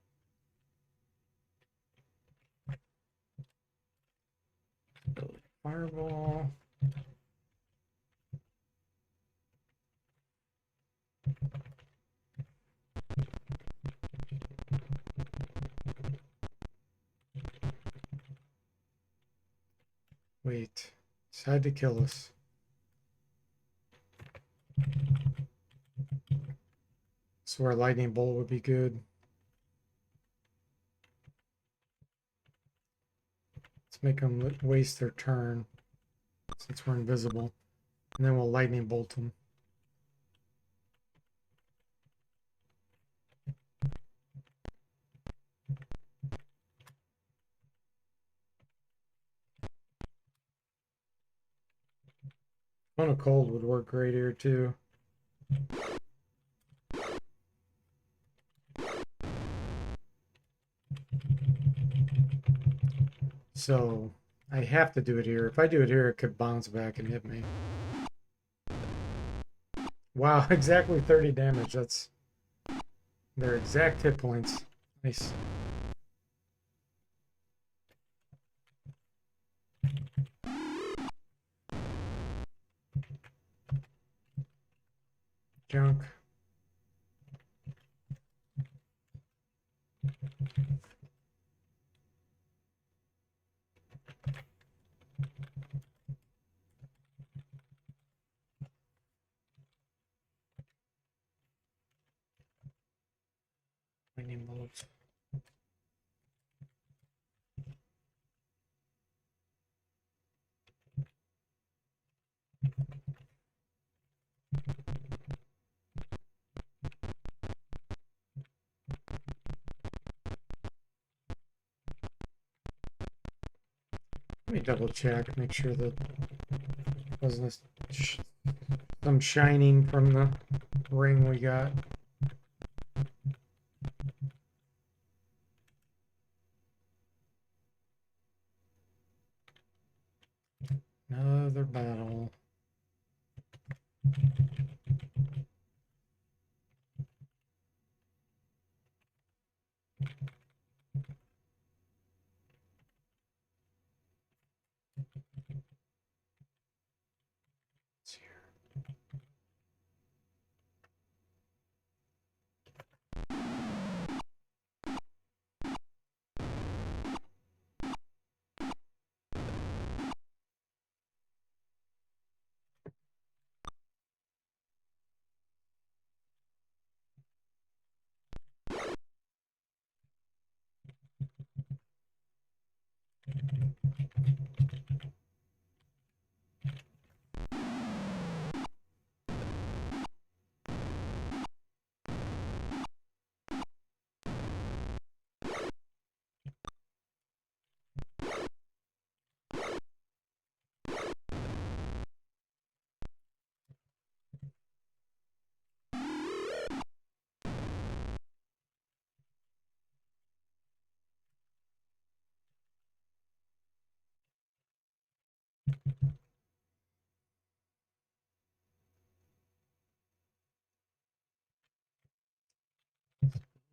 Fireball. Wait. Decide to kill us. So our lightning bolt would be good. Let's make them waste their turn since we're invisible. And then we'll lightning bolt them. One of cold would work great here too. So I have to do it here. If I do it here, it could bounce back and hit me. Wow, exactly 30 damage. That's their exact hit points. Nice. Junk. Lightning bolts. Let me double check, make sure that wasn't some shining from the ring we got. Another battle.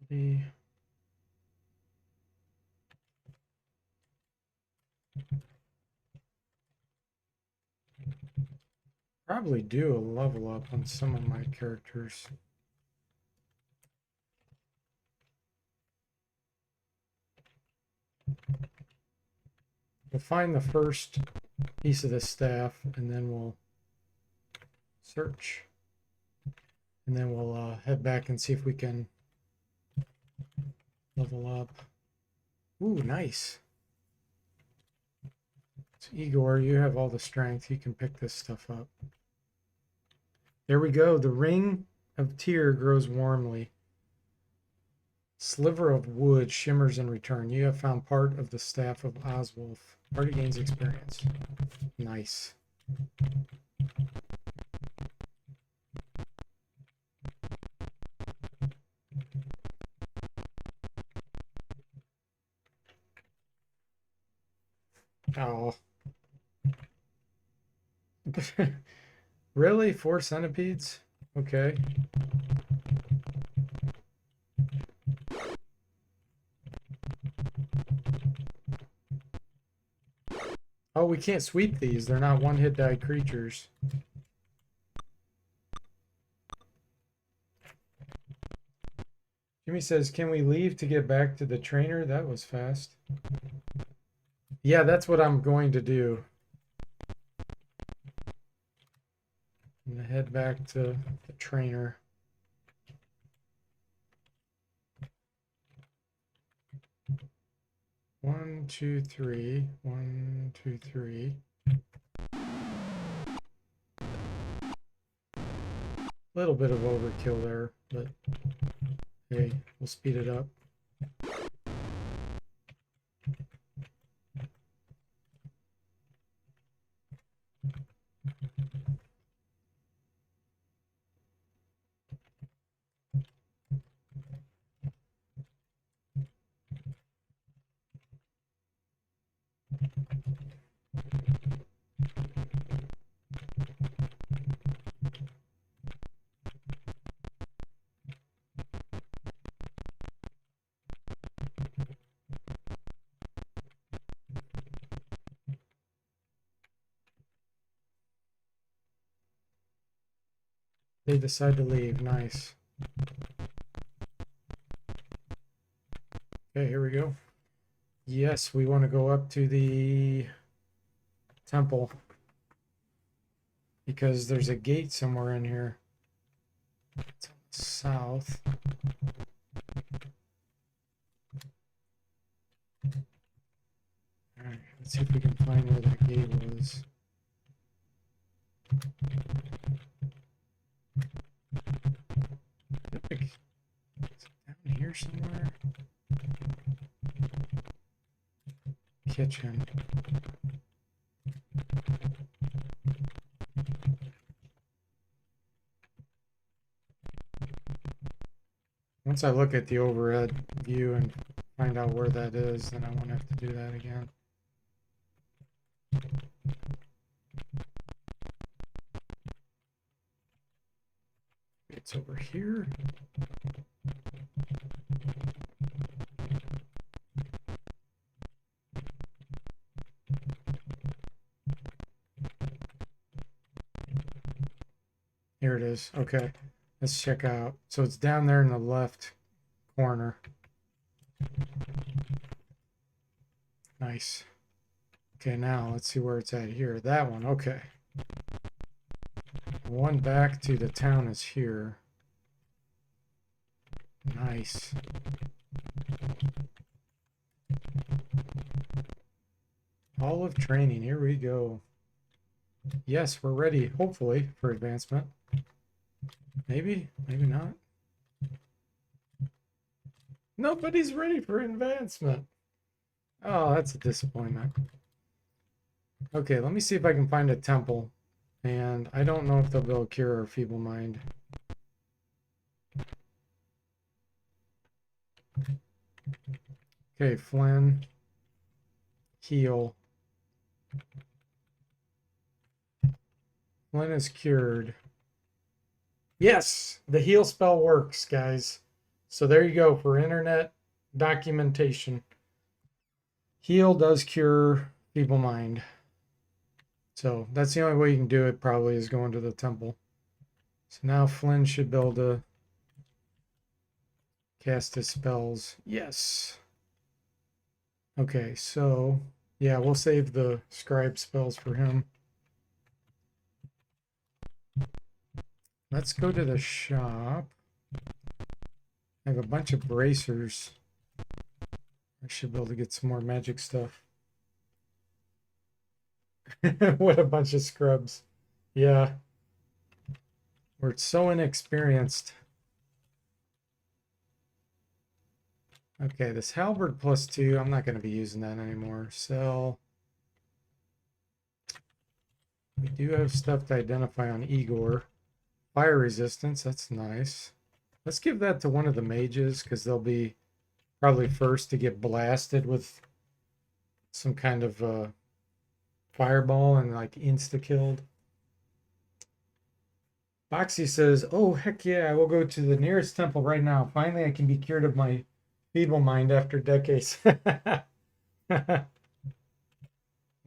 The probably do a level up on some of my characters. We'll find the first piece of the staff and then we'll search. And then we'll head back and see if we can level up. Ooh, nice. So Igor, you have all the strength. You can pick this stuff up. There we go. The ring of tear grows warmly. Sliver of wood shimmers in return. You have found part of the staff of Oswulf. Party gains experience. Nice. Oh. Really? 4 centipedes? Okay. Oh, we can't sweep these. They're not one-hit die creatures. Jimmy says, can we leave to get back to the trainer? That was fast. Yeah, that's what I'm going to do. I'm going to head back to the trainer. One, two, three. 1, 2, 3. Little bit of overkill there, but hey, we'll speed it up. They decide to leave. Nice. Okay, here we go. Yes, we want to go up to the temple because there's a gate somewhere in here. It's on the south. All right, let's see if we can find where that gate was. Is it down here somewhere? Kitchen. Once I look at the overhead view and find out where that is, then I won't have to do that again. It's over here. Here it is. Okay, let's check out. So it's down there in the left corner. Nice. Okay, now let's see where it's at here. That one, okay. One back to the town is here. Nice. Hall of Training, here we go. Yes, we're ready, hopefully, for advancement. Maybe, maybe not. Nobody's ready for advancement. Oh, that's a disappointment. Okay, let me see if I can find a temple. And I don't know if they'll be able to cure our feeble mind. Okay, Flynn. Heal. Flynn is cured. Yes, the heal spell works, guys. So there you go for internet documentation. Heal does cure feeble mind. So that's the only way you can do it, probably, is going to the temple. So now Flynn should be able to cast his spells. Yes. Okay, so yeah, we'll save the scribe spells for him. Let's go to the shop. I have a bunch of bracers. I should be able to get some more magic stuff. What a bunch of scrubs. Yeah. We're so inexperienced. Okay, this halberd +2, I'm not going to be using that anymore. Sell. We do have stuff to identify on Igor. Fire resistance, that's nice. Let's give that to one of the mages because they'll be probably first to get blasted with some kind of fireball and like insta-killed. Boxy says, oh, heck yeah, I will go to the nearest temple right now. Finally, I can be cured of my feeble mind after decades.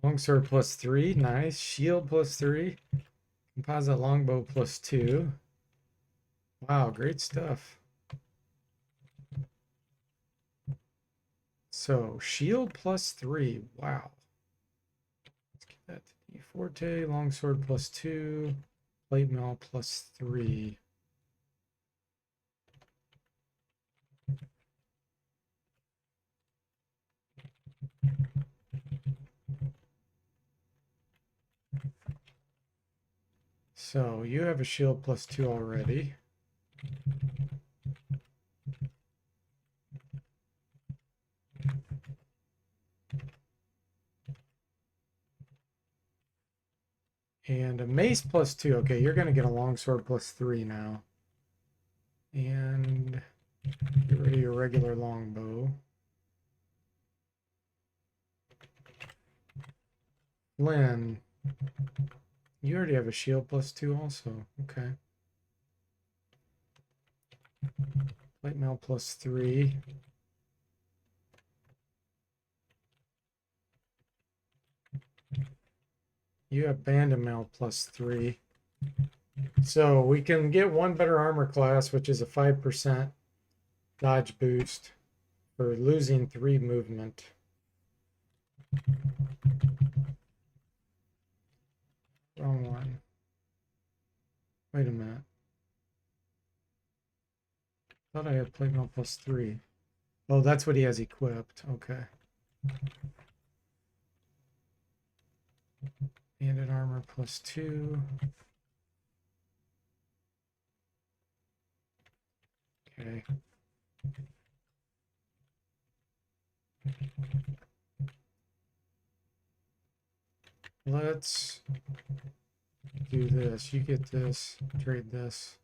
Longsword +3, nice. Shield +3. Composite longbow +2. Wow, great stuff. So, shield +3, wow. Let's get that to D longsword +2, plate mail +3. So, you have a shield +2 already. And a mace +2. Okay, you're going to get a longsword +3 now. And get rid of your regular longbow. Lynn, you already have a shield +2 also. Okay. Plate mail +3. You have bandit mail +3. So we can get one better armor class, which is a 5% dodge boost for losing 3 movement. Wrong one. Wait a minute. Thought I had plate mail +3. Oh, that's what he has equipped. Okay. Bandit armor +2. Okay. Let's do this. You get this. Trade this.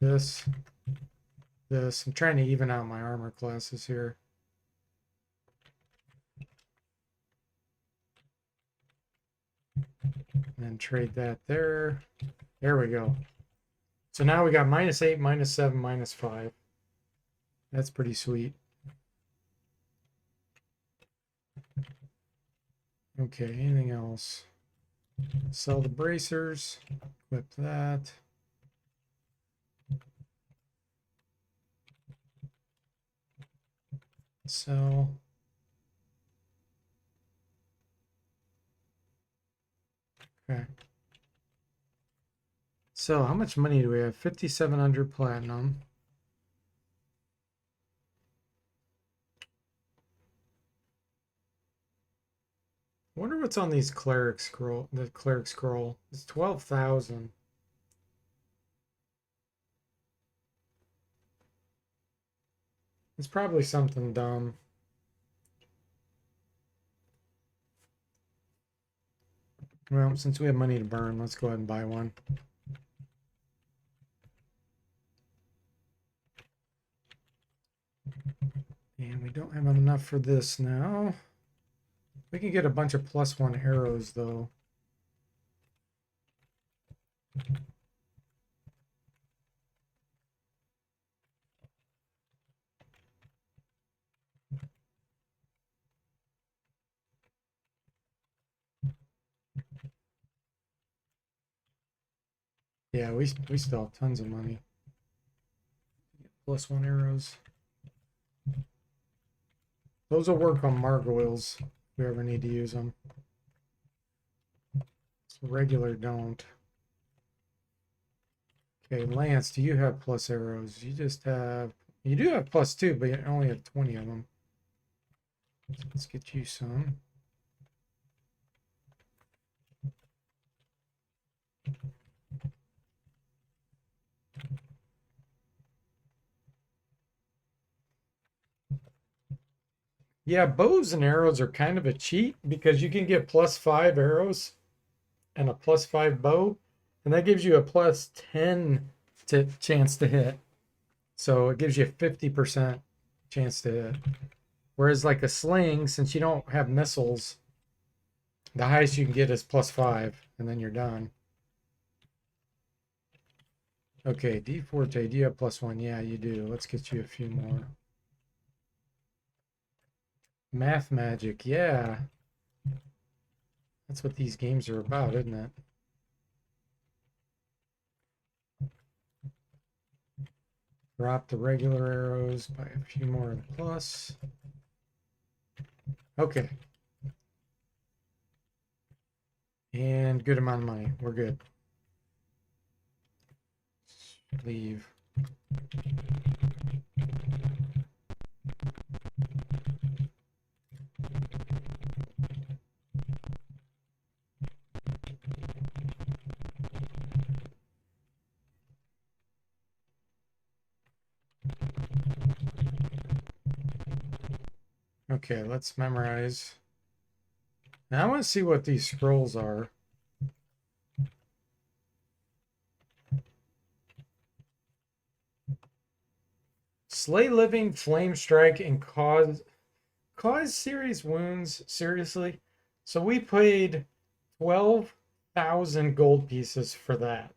This. This. I'm trying to even out my armor classes here. And trade that there. There we go. So now we got -8, -7, -5. That's pretty sweet. Okay, anything else? Sell the bracers. Equip that. Sell. Okay. So how much money do we have? 5,700 platinum. I wonder what's on these cleric scroll. The cleric scroll. It's 12,000. It's probably something dumb. Well, since we have money to burn, let's go ahead and buy one. And we don't have enough for this now. We can get a bunch of +1 arrows, though. Yeah, we still have tons of money. +1 arrows. Those will work on Margoyles if we ever need to use them. So regular don't. Okay, Lance, do you have plus arrows? You just have, you do have +2, but you only have 20 of them. Let's get you some. Yeah, bows and arrows are kind of a cheat because you can get +5 arrows and a +5 bow, and that gives you a +10 chance to hit. So it gives you a 50% chance to hit. Whereas like a sling, since you don't have missiles, the highest you can get is +5, and then you're done. Okay, D Forte, do you have +1? Yeah, you do. Let's get you a few more. Math magic, yeah. That's what these games are about, isn't it? Drop the regular arrows by a few more in plus. Okay. And good amount of money. We're good. Leave. Okay, let's memorize. Now I want to see what these scrolls are. Slay living, flame strike, and cause serious wounds. Seriously? So we paid 12,000 gold pieces for that.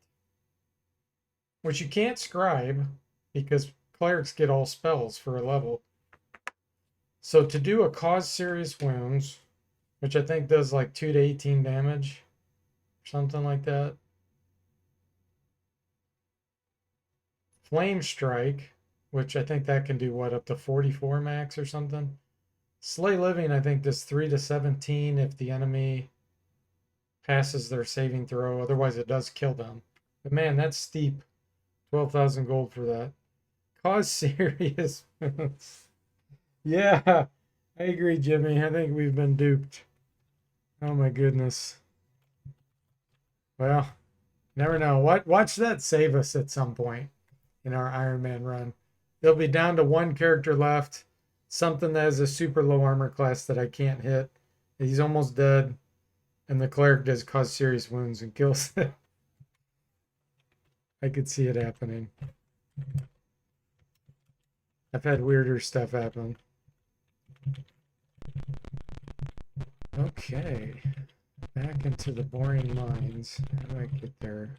Which you can't scribe because clerics get all spells for a level. So to do a cause serious wounds, which I think does like 2 to 18 damage, something like that. Flame strike, which I think that can do what, up to 44 max or something. Slay living, I think, does 3 to 17 if the enemy passes their saving throw. Otherwise, it does kill them. But man, that's steep. 12,000 gold for that. Cause serious. Yeah, I agree, Jimmy. I think we've been duped. Oh my goodness. Well, never know. Watch that save us at some point in our Iron Man run. They'll be down to one character left. Something that has a super low armor class that I can't hit. He's almost dead. And the cleric does cause serious wounds and kills it. I could see it happening. I've had weirder stuff happen. Okay. Back into the boring mines. How do I get there?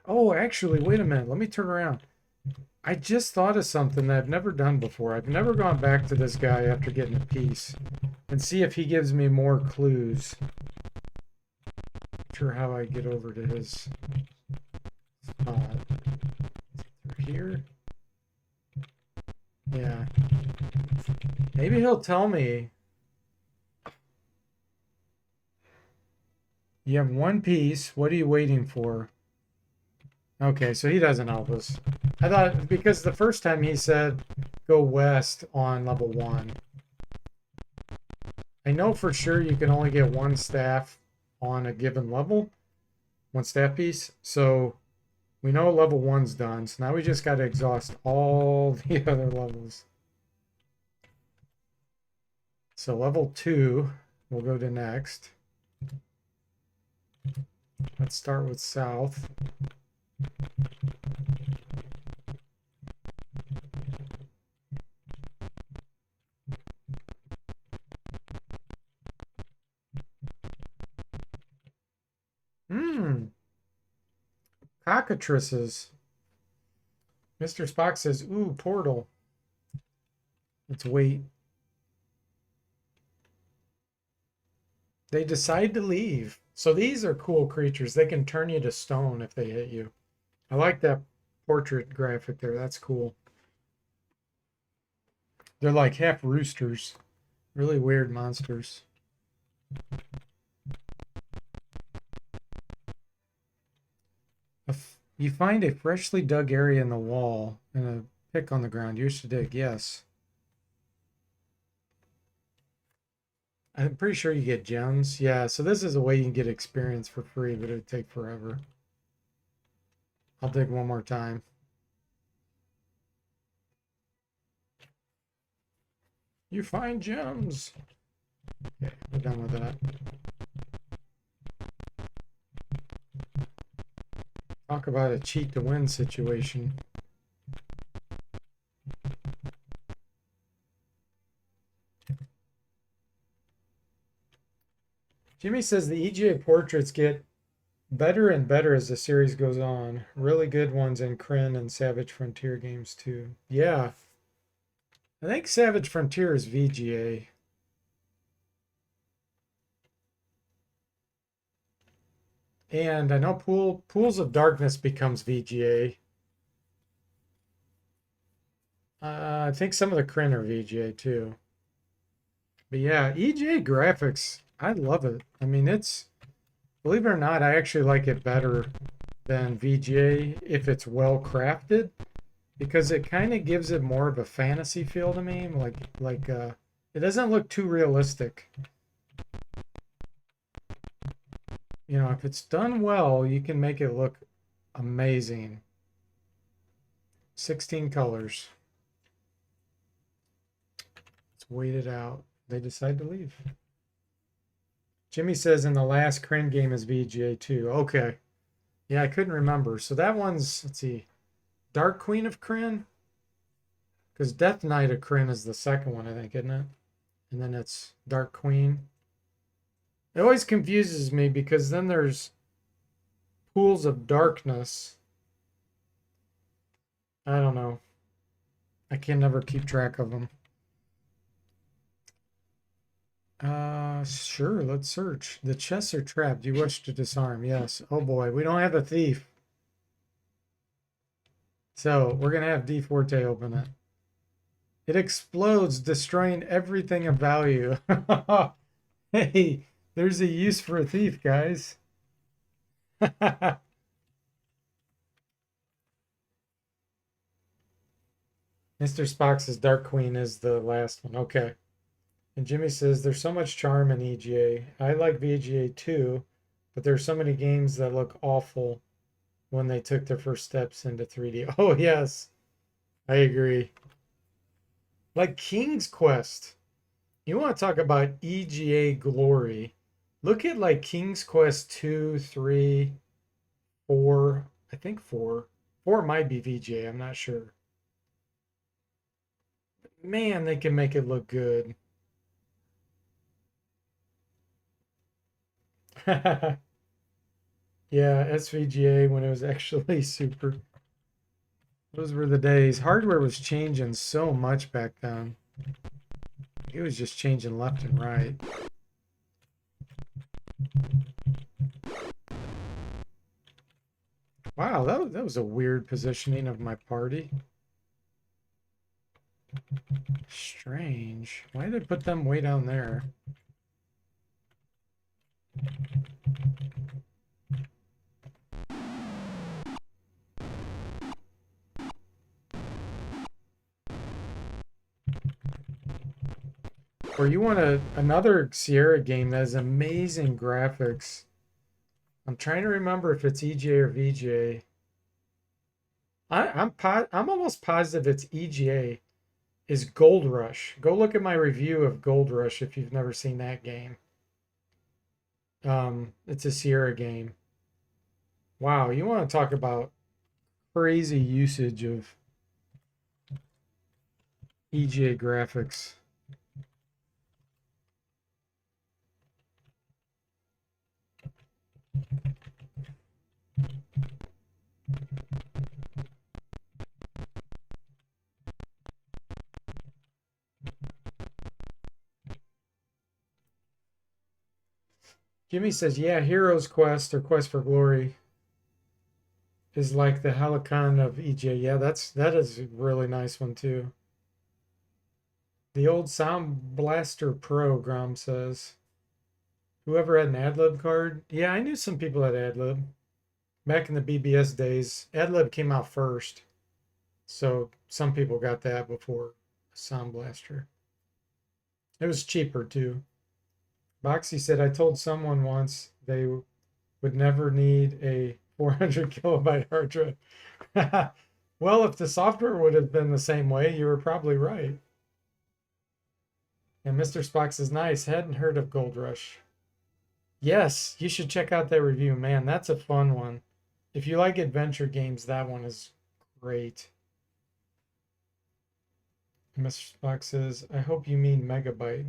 Oh, actually, wait a minute. Let me turn around. I just thought of something that I've never done before. I've never gone back to this guy after getting a piece and see if he gives me more clues. Not sure how I get over to his spot. Through here? Yeah. Maybe he'll tell me. You have one piece. What are you waiting for? Okay, so he doesn't help us. I thought because the first time he said go west on level 1. I know for sure you can only get one staff on a given level, one staff piece. So we know level 1's done. So now we just got to exhaust all the other levels. So level 2, we'll go to next. Let's start with south. Cockatrices. Mr. Spock says, ooh, portal. Let's wait. They decide to leave. So these are cool creatures. They can turn you to stone if they hit you. I like that portrait graphic there. That's cool. They're like half roosters. Really weird monsters. You find a freshly dug area in the wall and a pick on the ground. Use to dig. Yes. I'm pretty sure you get gems. Yeah, so this is a way you can get experience for free, but it would take forever. I'll dig one more time. You find gems. Okay, we're done with that. Talk about a cheat to win situation. Jimmy says the EGA portraits get better and better as the series goes on. Really good ones in Kryn and Savage Frontier games too. Yeah. I think Savage Frontier is VGA. And I know Pools of Darkness becomes VGA. I think some of the Kryn are VGA too. But yeah, EGA graphics, I love it. I mean, it's, believe it or not, I actually like it better than VGA if it's well crafted, because it kind of gives it more of a fantasy feel to me. It doesn't look too realistic. You know, if it's done well, you can make it look amazing. 16 colors. Let's wait it out. They decide to leave. Jimmy says in the last Kryn game is VGA too. Okay. Yeah, I couldn't remember. So that one's, let's see, Dark Queen of Kryn? Because Death Knight of Kryn is the second one, I think, isn't it? And then it's Dark Queen. It always confuses me because then there's Pools of Darkness. I don't know. I can never keep track of them. Sure, let's search. The chests are trapped. You wish to disarm. Yes. Oh boy, we don't have a thief. So we're gonna have D Forte open it. It explodes, destroying everything of value. Hey, there's a use for a thief, guys. Mr. Spock says Dark Queen is the last one. Okay. And Jimmy says there's so much charm in EGA. I like VGA too, but there's so many games that look awful when they took their first steps into 3D. Oh, yes. I agree. Like King's Quest. You want to talk about EGA glory. Look at like King's Quest 2, 3, 4. I think 4. 4 might be VGA. I'm not sure. Man, they can make it look good. Yeah, SVGA when it was actually super. Those were the days. Hardware was changing so much back then. It was just changing left and right. Wow, that was a weird positioning of my party. Strange. Why did they put them way down there? Or you want another Sierra game that has amazing graphics. I'm trying to remember if it's EGA or VGA. I'm almost positive it's EGA. Is Gold Rush. Go look at my review of Gold Rush if you've never seen that game. It's a Sierra game. Wow, you want to talk about crazy usage of EGA graphics. Jimmy says, yeah, Hero's Quest or Quest for Glory is like the Helicon of EJ. Yeah, that is a really nice one too. The old Sound Blaster Pro, Grom says. Whoever had an AdLib card? Yeah, I knew some people had AdLib. Back in the BBS days, AdLib came out first. So some people got that before Sound Blaster. It was cheaper too. Boxy said, I told someone once they would never need a 400 kilobyte hard drive. Well, if the software would have been the same way, you were probably right. And Mr. Spock says, nice. Hadn't heard of Gold Rush. Yes, you should check out that review. Man, that's a fun one. If you like adventure games, that one is great. Mr. Spock says, I hope you mean megabyte.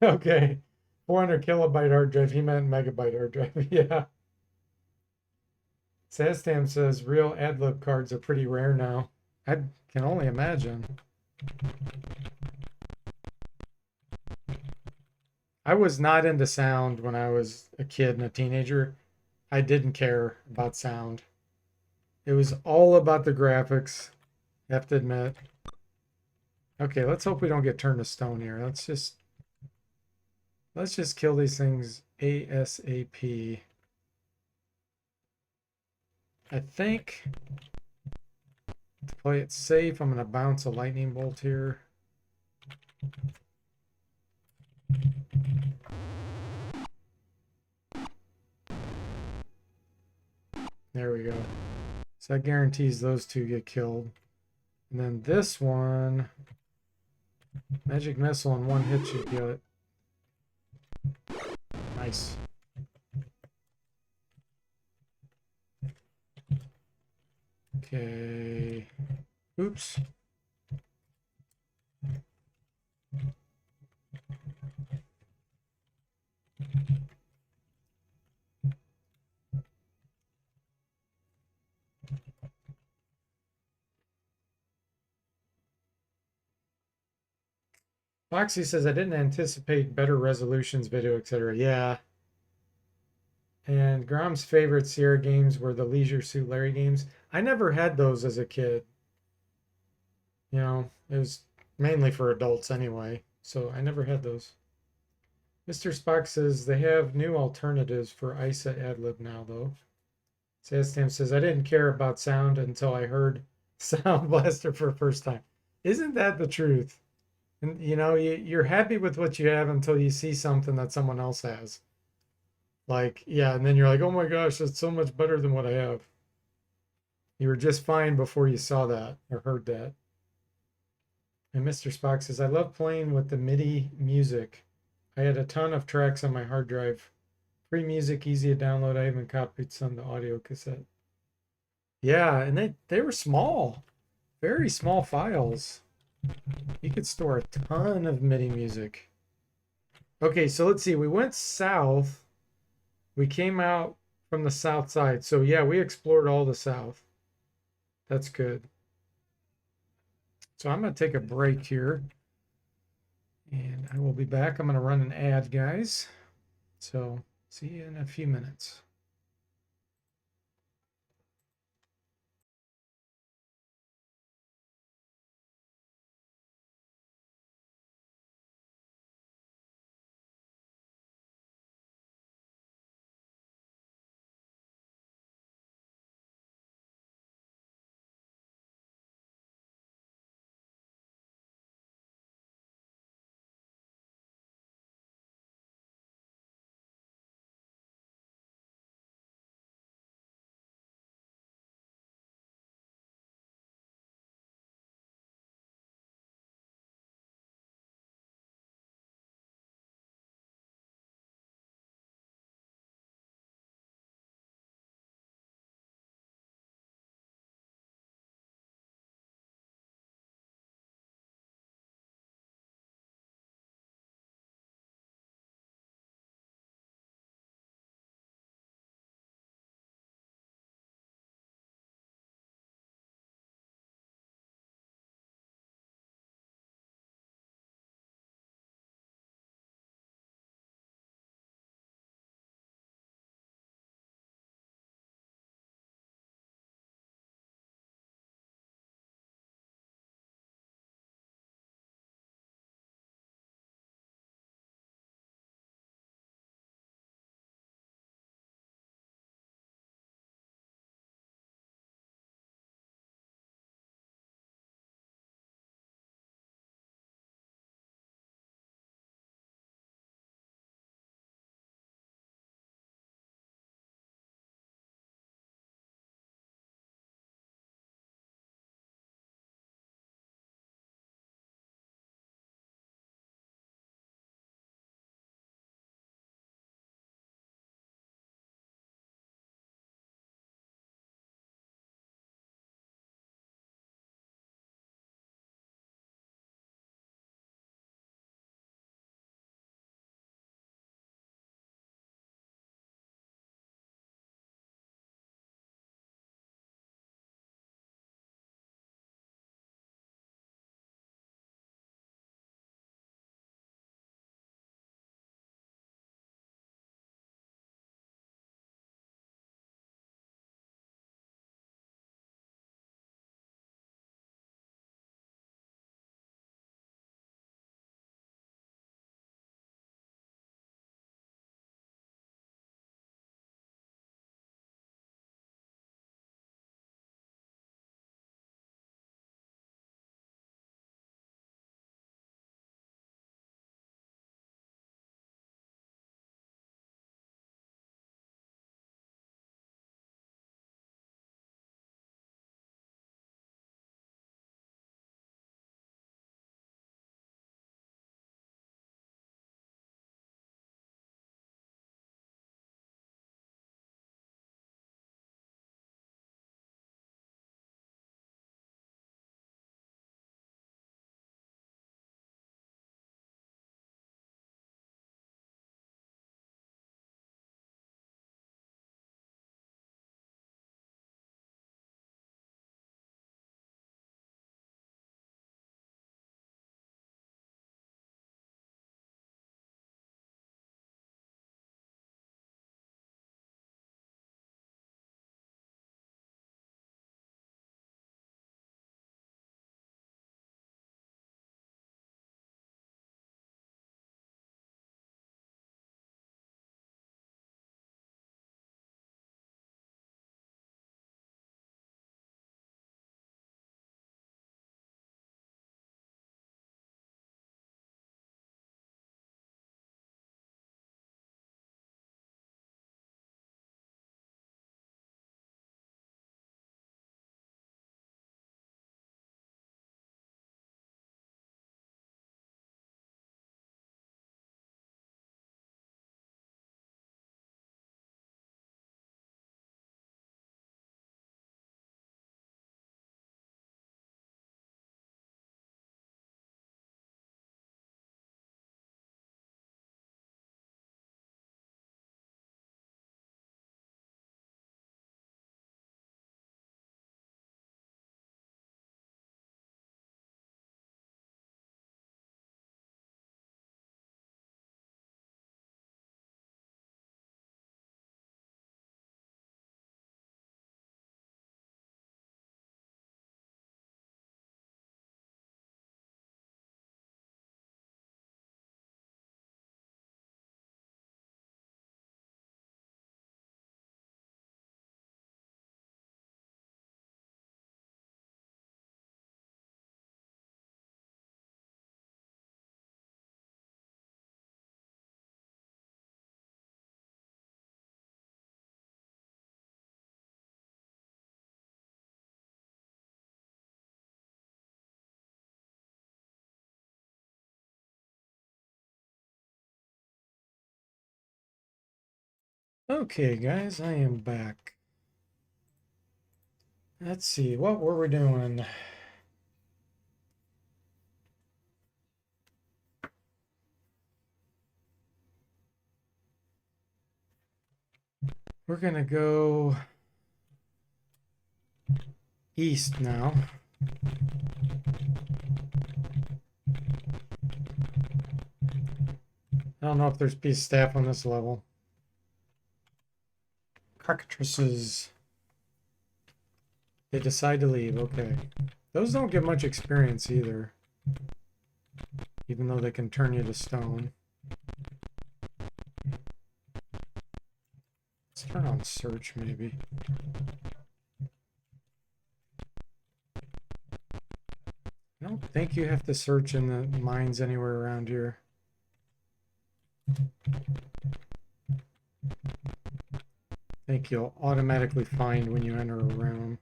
Okay. 400 kilobyte hard drive. He meant megabyte hard drive. Yeah. Sastam says real ad-lib cards are pretty rare now. I can only imagine. I was not into sound when I was a kid and a teenager. I didn't care about sound. It was all about the graphics, I have to admit. Okay, let's hope we don't get turned to stone here. Let's just kill these things ASAP. I think to play it safe, I'm gonna bounce a lightning bolt here. There we go. So that guarantees those two get killed. And then this one, magic missile in one hit should get it. Nice. Okay. Oops. Foxy says, I didn't anticipate better resolutions, video, etc. Yeah. And Grom's favorite Sierra games were the Leisure Suit Larry games. I never had those as a kid. You know, it was mainly for adults anyway. So I never had those. Mr. Spock says they have new alternatives for ISA AdLib now, though. Sastam says, I didn't care about sound until I heard Sound Blaster for the first time. Isn't that the truth? And you know, you're happy with what you have until you see something that someone else has. Like, yeah, and then you're like, oh my gosh, that's so much better than what I have. You were just fine before you saw that or heard that. And Mr. Spock says, I love playing with the MIDI music. I had a ton of tracks on my hard drive. Free music, easy to download. I even copied some to audio cassette. Yeah, and they were small, very small files. You could store a ton of MIDI music. Okay, so let's see. We went south. We came out from the south side. So yeah, we explored all the south. That's good. So I'm going to take a break here. And I will be back. I'm going to run an ad, guys. So see you in a few minutes. Okay, guys, I am back. Let's see, what were we doing? We're gonna go east now. I don't know if there's peace staff on this level. Cockatrices. They decide to leave, okay. Those don't get much experience either. Even though they can turn you to stone. Let's turn on search, maybe. I don't think you have to search in the mines anywhere around here. I think you'll automatically find when you enter a room.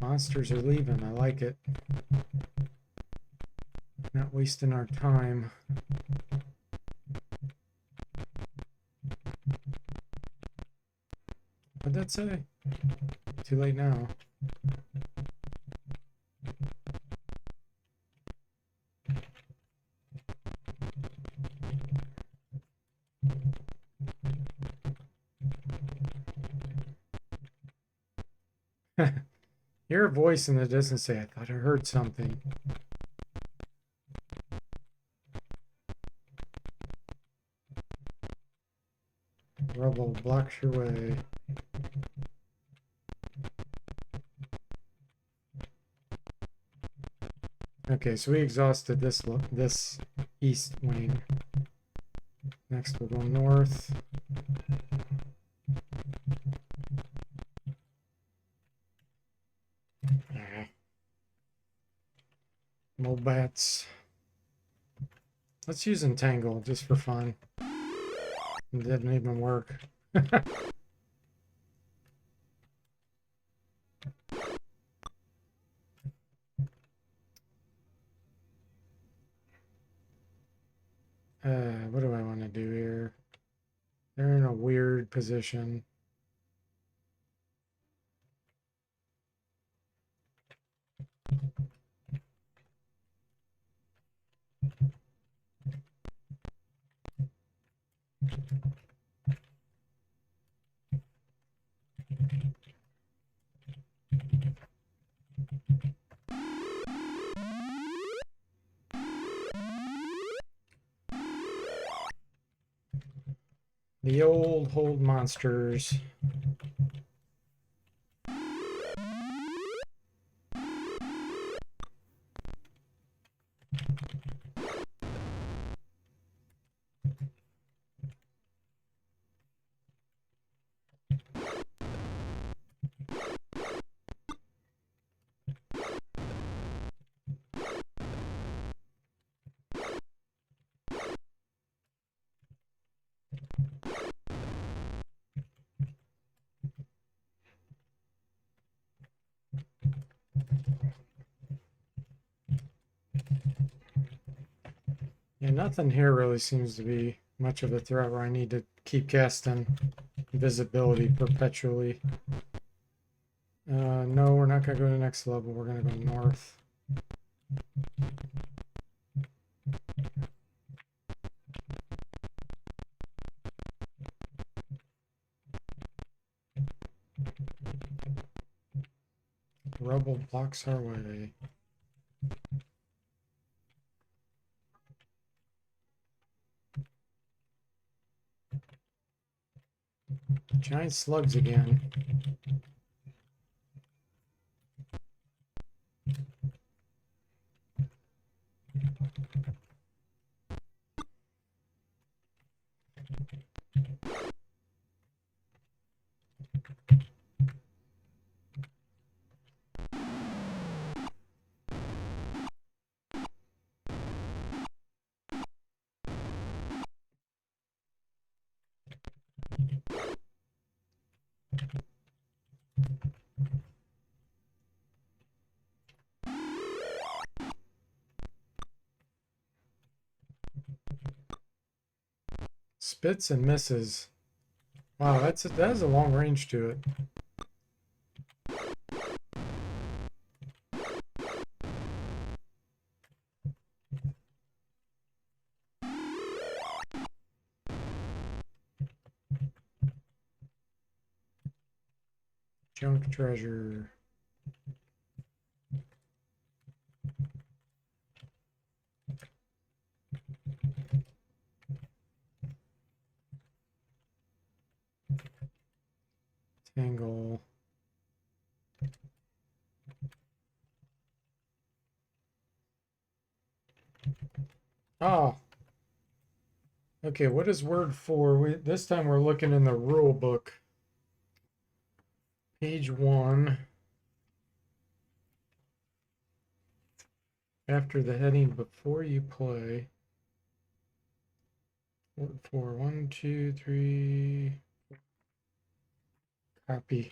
Monsters are leaving, I like it. Not wasting our time. What'd that say? Too late now. Hear a voice in the distance say, I thought I heard something. Rubble blocks your way. Okay, so we exhausted this east wing. Next we'll go north. Molbats. Let's use Entangle just for fun. It didn't even work. What do I want to do here? They're in a weird position. The old hold monsters. Yeah, nothing here really seems to be much of a threat where I need to keep casting visibility perpetually. No, we're not going to go to the next level. We're going to go north. Rubble blocks our way. Giant slugs again. Spits and misses. Wow, that has a long range to it. Junk treasure. Tangle. Oh. Okay, what is word 4? This time we're looking in the rule book. Page 1. After the heading before you play. Word 4. 1, 2, 3. Copy.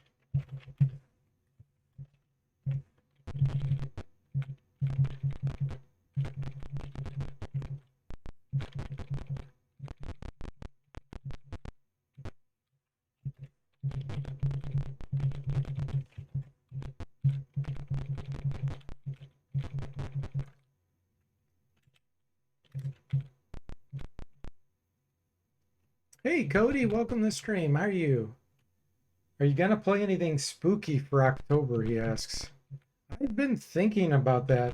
Hey Cody, welcome to the stream. How are you? Are you gonna play anything spooky for October? He asks. I've been thinking about that.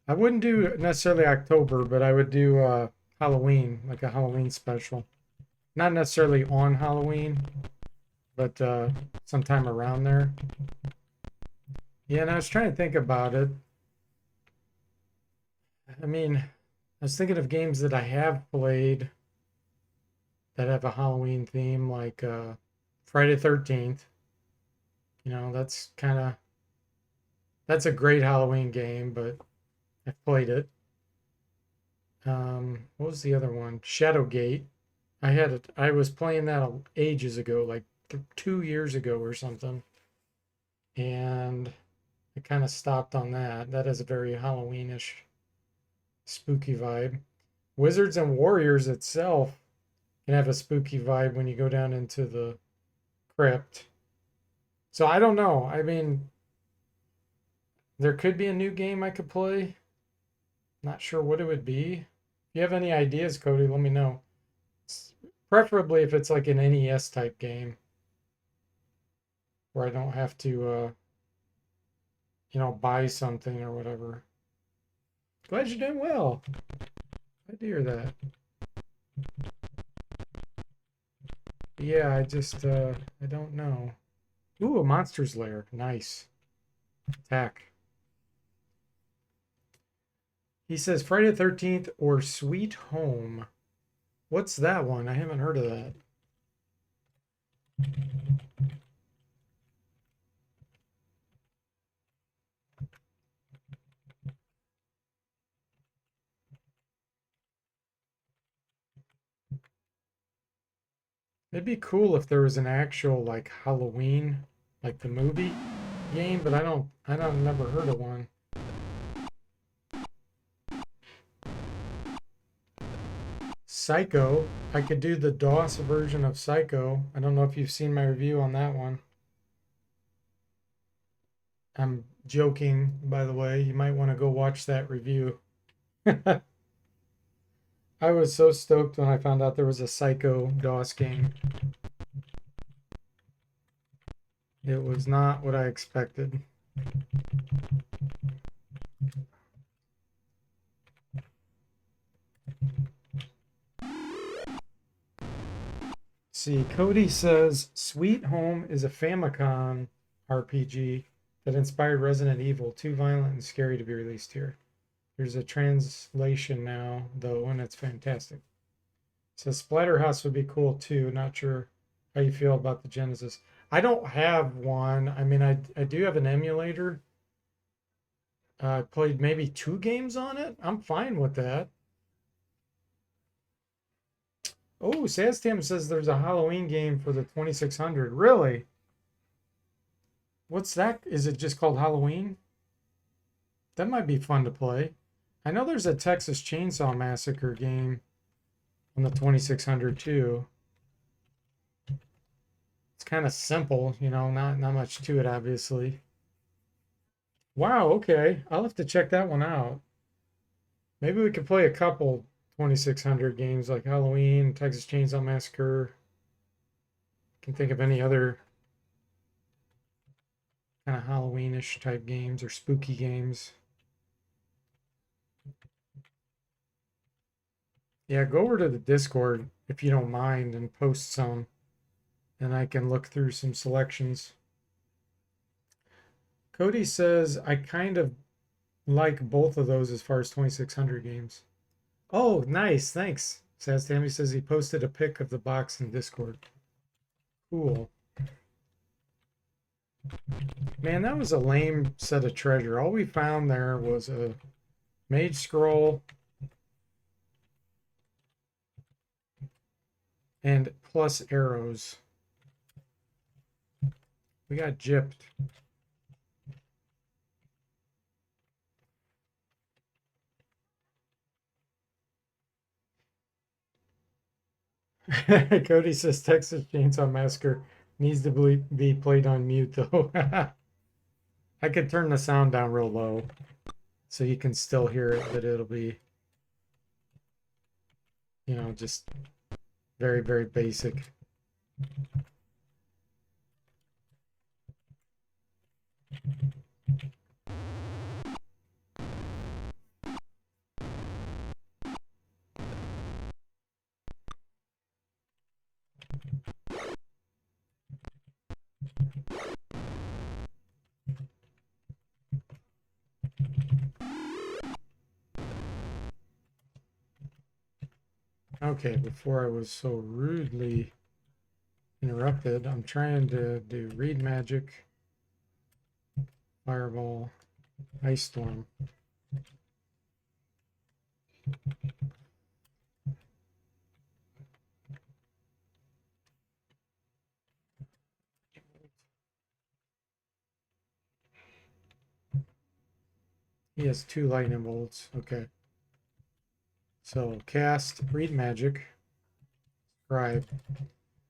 I wouldn't do necessarily October, but I would do Halloween, like a Halloween special. Not necessarily on Halloween, but sometime around there. Yeah, and I was trying to think about it. I mean, I was thinking of games that I have played that have a Halloween theme, like Friday 13th. You know, that's a great Halloween game, but I've played it. What was the other one? Shadowgate. I was playing that ages ago, like 2 years ago or something. And I kind of stopped on that. That has a very Halloweenish, spooky vibe. Wizards and Warriors itself can have a spooky vibe when you go down into the crypt. So I don't know. I mean, there could be a new game I could play. Not sure what it would be. If you have any ideas, Cody, let me know. Preferably if it's like an NES type game where I don't have to, buy something or whatever. Glad you're doing well. Glad to hear that. Yeah, I don't know. Ooh, a monster's lair. Nice. Attack. He says Friday the 13th or Sweet Home. What's that one? I haven't heard of that. It'd be cool if there was an actual like Halloween, like the movie game, but I don't never heard of one. Psycho. I could do the DOS version of Psycho. I don't know if you've seen my review on that one. I'm joking, by the way. You might want to go watch that review. I was so stoked when I found out there was a Psycho DOS game. It was not what I expected. See, Cody says Sweet Home is a Famicom RPG that inspired Resident Evil, too violent and scary to be released here. There's a translation now, though, and it's fantastic. So Splatterhouse would be cool too. Not sure how you feel about the Genesis. I don't have one. I mean, I do have an emulator. I played maybe 2 games on it. I'm fine with that. Oh, Sastam says there's a Halloween game for the 2600. Really? What's that? Is it just called Halloween? That might be fun to play. I know there's a Texas Chainsaw Massacre game on the 2600 too. It's kind of simple, you know, not much to it, obviously. Wow, okay. I'll have to check that one out. Maybe we could play a couple 2600 games like Halloween, Texas Chainsaw Massacre. Can think of any other kind of Halloweenish type games or spooky games. Yeah, go over to the Discord if you don't mind and post some, and I can look through some selections. Cody says I kind of like both of those as far as 2600 games. Oh, nice. Thanks. Says Tammy says he posted a pic of the box in Discord. Cool. Man, that was a lame set of treasure. All we found there was a mage scroll and plus arrows. We got gypped. Cody says Texas Chainsaw Massacre needs to be played on mute though. I could turn the sound down real low so you can still hear it, but it'll be, you know, just very, very basic. Okay, before I was so rudely interrupted, I'm trying to do read magic, fireball, ice storm. He has 2 lightning bolts. Okay. So cast, read magic, scribe.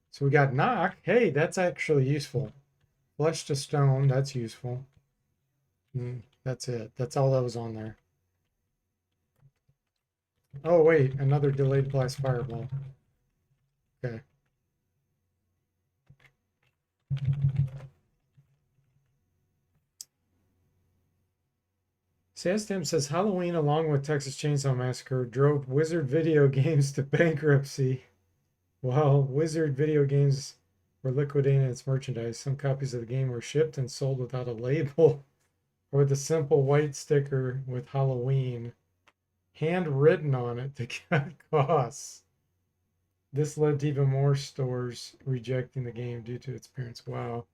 So we got knock. Hey, that's actually useful. Flesh to stone, that's useful. That's it. That's all that was on there. Oh, wait, another delayed blast fireball. Okay. Sastam says Halloween, along with Texas Chainsaw Massacre, drove Wizard Video Games to bankruptcy. While Wizard Video Games were liquidating its merchandise, some copies of the game were shipped and sold without a label or with a simple white sticker with Halloween handwritten on it to cut costs. This led to even more stores rejecting the game due to its appearance. Wow.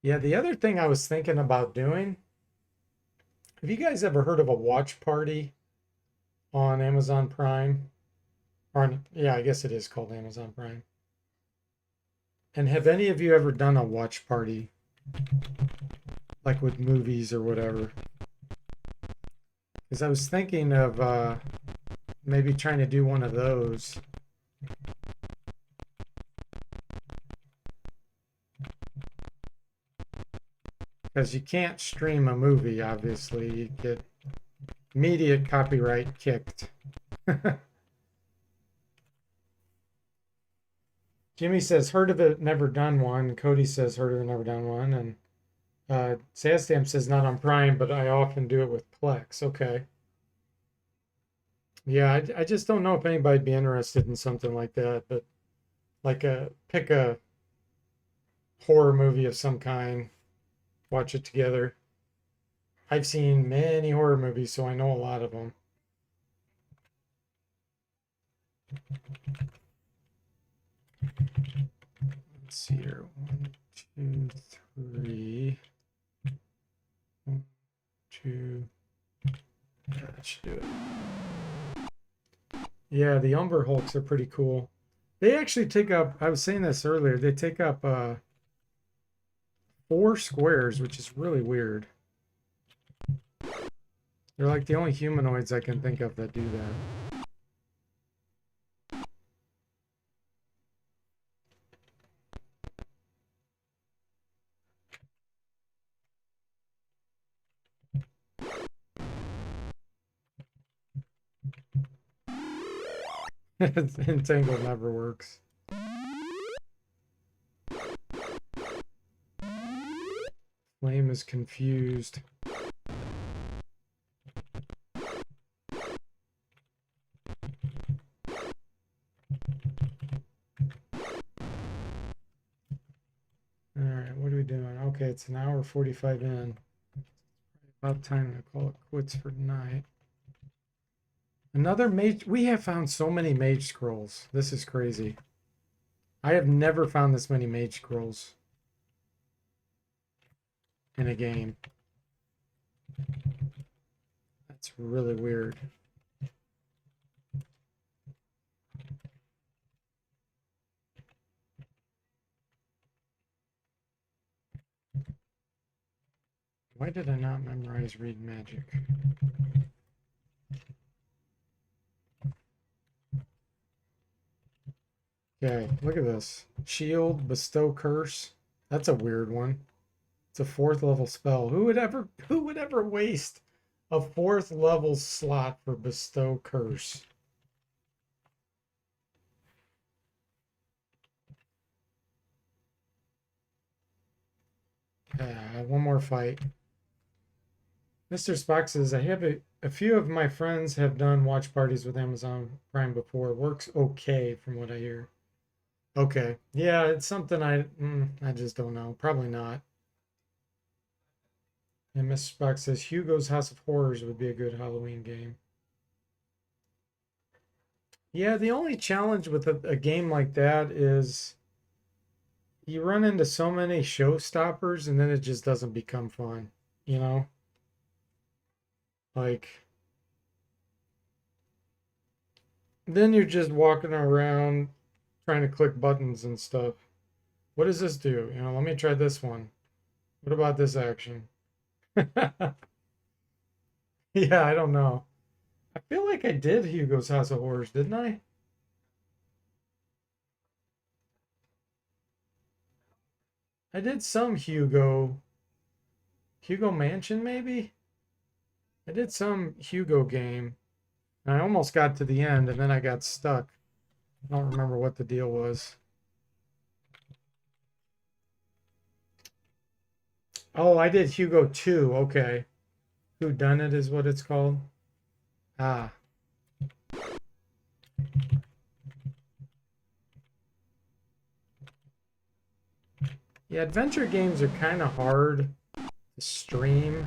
Yeah, the other thing I was thinking about doing, have you guys ever heard of a watch party on Amazon Prime? Or yeah, I guess it is called Amazon Prime. And have any of you ever done a watch party, like with movies or whatever? Because I was thinking of maybe trying to do one of those. Because you can't stream a movie, obviously. You get immediate copyright kicked. Jimmy says, heard of it, never done one. Cody says, heard of it, never done one. And Sastam says, not on Prime, but I often do it with Plex. Okay. Yeah, I just don't know if anybody'd be interested in something like that, but like pick a horror movie of some kind, watch it together. I've seen many horror movies, so I know a lot of them. Let's see here. 1, 2, 3. 1, 2. That should do it. Yeah, the Umber Hulks are pretty cool. They actually take up, I was saying this earlier, they take up 4 squares, which is really weird. They're like the only humanoids I can think of that do that. Entangle never works. Flame is confused. All right, what are we doing? Okay, it's an hour 45 in. About time to call it quits for tonight. Another mage. We have found so many mage scrolls. This is crazy. I have never found this many mage scrolls in a game. That's really weird. Why did I not memorize read magic? Okay, look at this. Shield, bestow curse. That's a weird one. It's a 4th level spell. Who would ever waste a 4th level slot for bestow curse? One more fight. Mr. Spock says, I have a few of my friends have done watch parties with Amazon Prime before. Works okay from what I hear. Okay. Yeah, it's something I just don't know. Probably not. And Mr. Spock says, Hugo's House of Horrors would be a good Halloween game. Yeah, the only challenge with a game like that is you run into so many showstoppers and then it just doesn't become fun, you know? Like, then you're just walking around trying to click buttons and stuff. What does this do? You know, let me try this one. What about this action? Yeah, I don't know. I feel like I did Hugo's House of Horrors, didn't I? I did some Hugo Mansion, maybe? I did some Hugo game. And I almost got to the end and then I got stuck. I don't remember what the deal was. Oh, I did Hugo 2. Okay. Who Done It is what it's called. Ah. Yeah, adventure games are kind of hard to stream.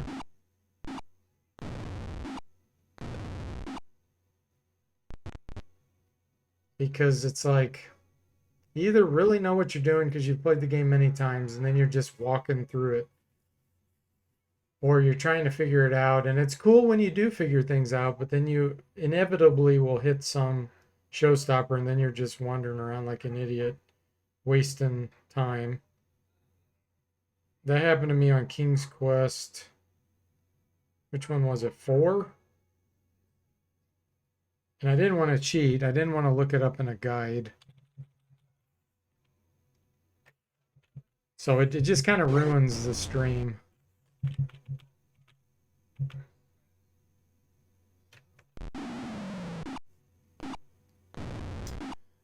Because it's like you either really know what you're doing because you've played the game many times and then you're just walking through it, or you're trying to figure it out. And it's cool when you do figure things out, but then you inevitably will hit some showstopper and then you're just wandering around like an idiot, wasting time. That happened to me on King's Quest. Which one was it? 4? And I didn't want to cheat. I didn't want to look it up in a guide. So it just kind of ruins the stream.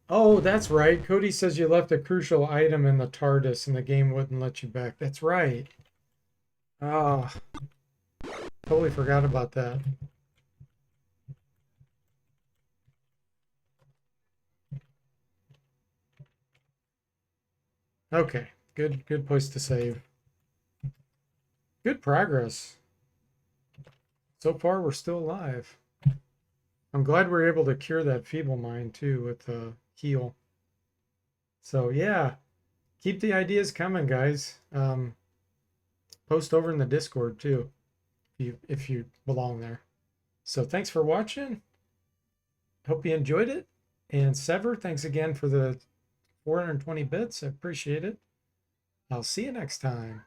Oh, that's right. Cody says you left a crucial item in the TARDIS and the game wouldn't let you back. That's right. Ah, totally forgot about that. Okay, good place to save. Good progress. So far, we're still alive. I'm glad we're able to cure that feeble mind too with the heal. So yeah, keep the ideas coming, guys. Post over in the Discord too, if you belong there. So thanks for watching. Hope you enjoyed it. And Sever, thanks again for the 420 bits. I appreciate it. I'll see you next time.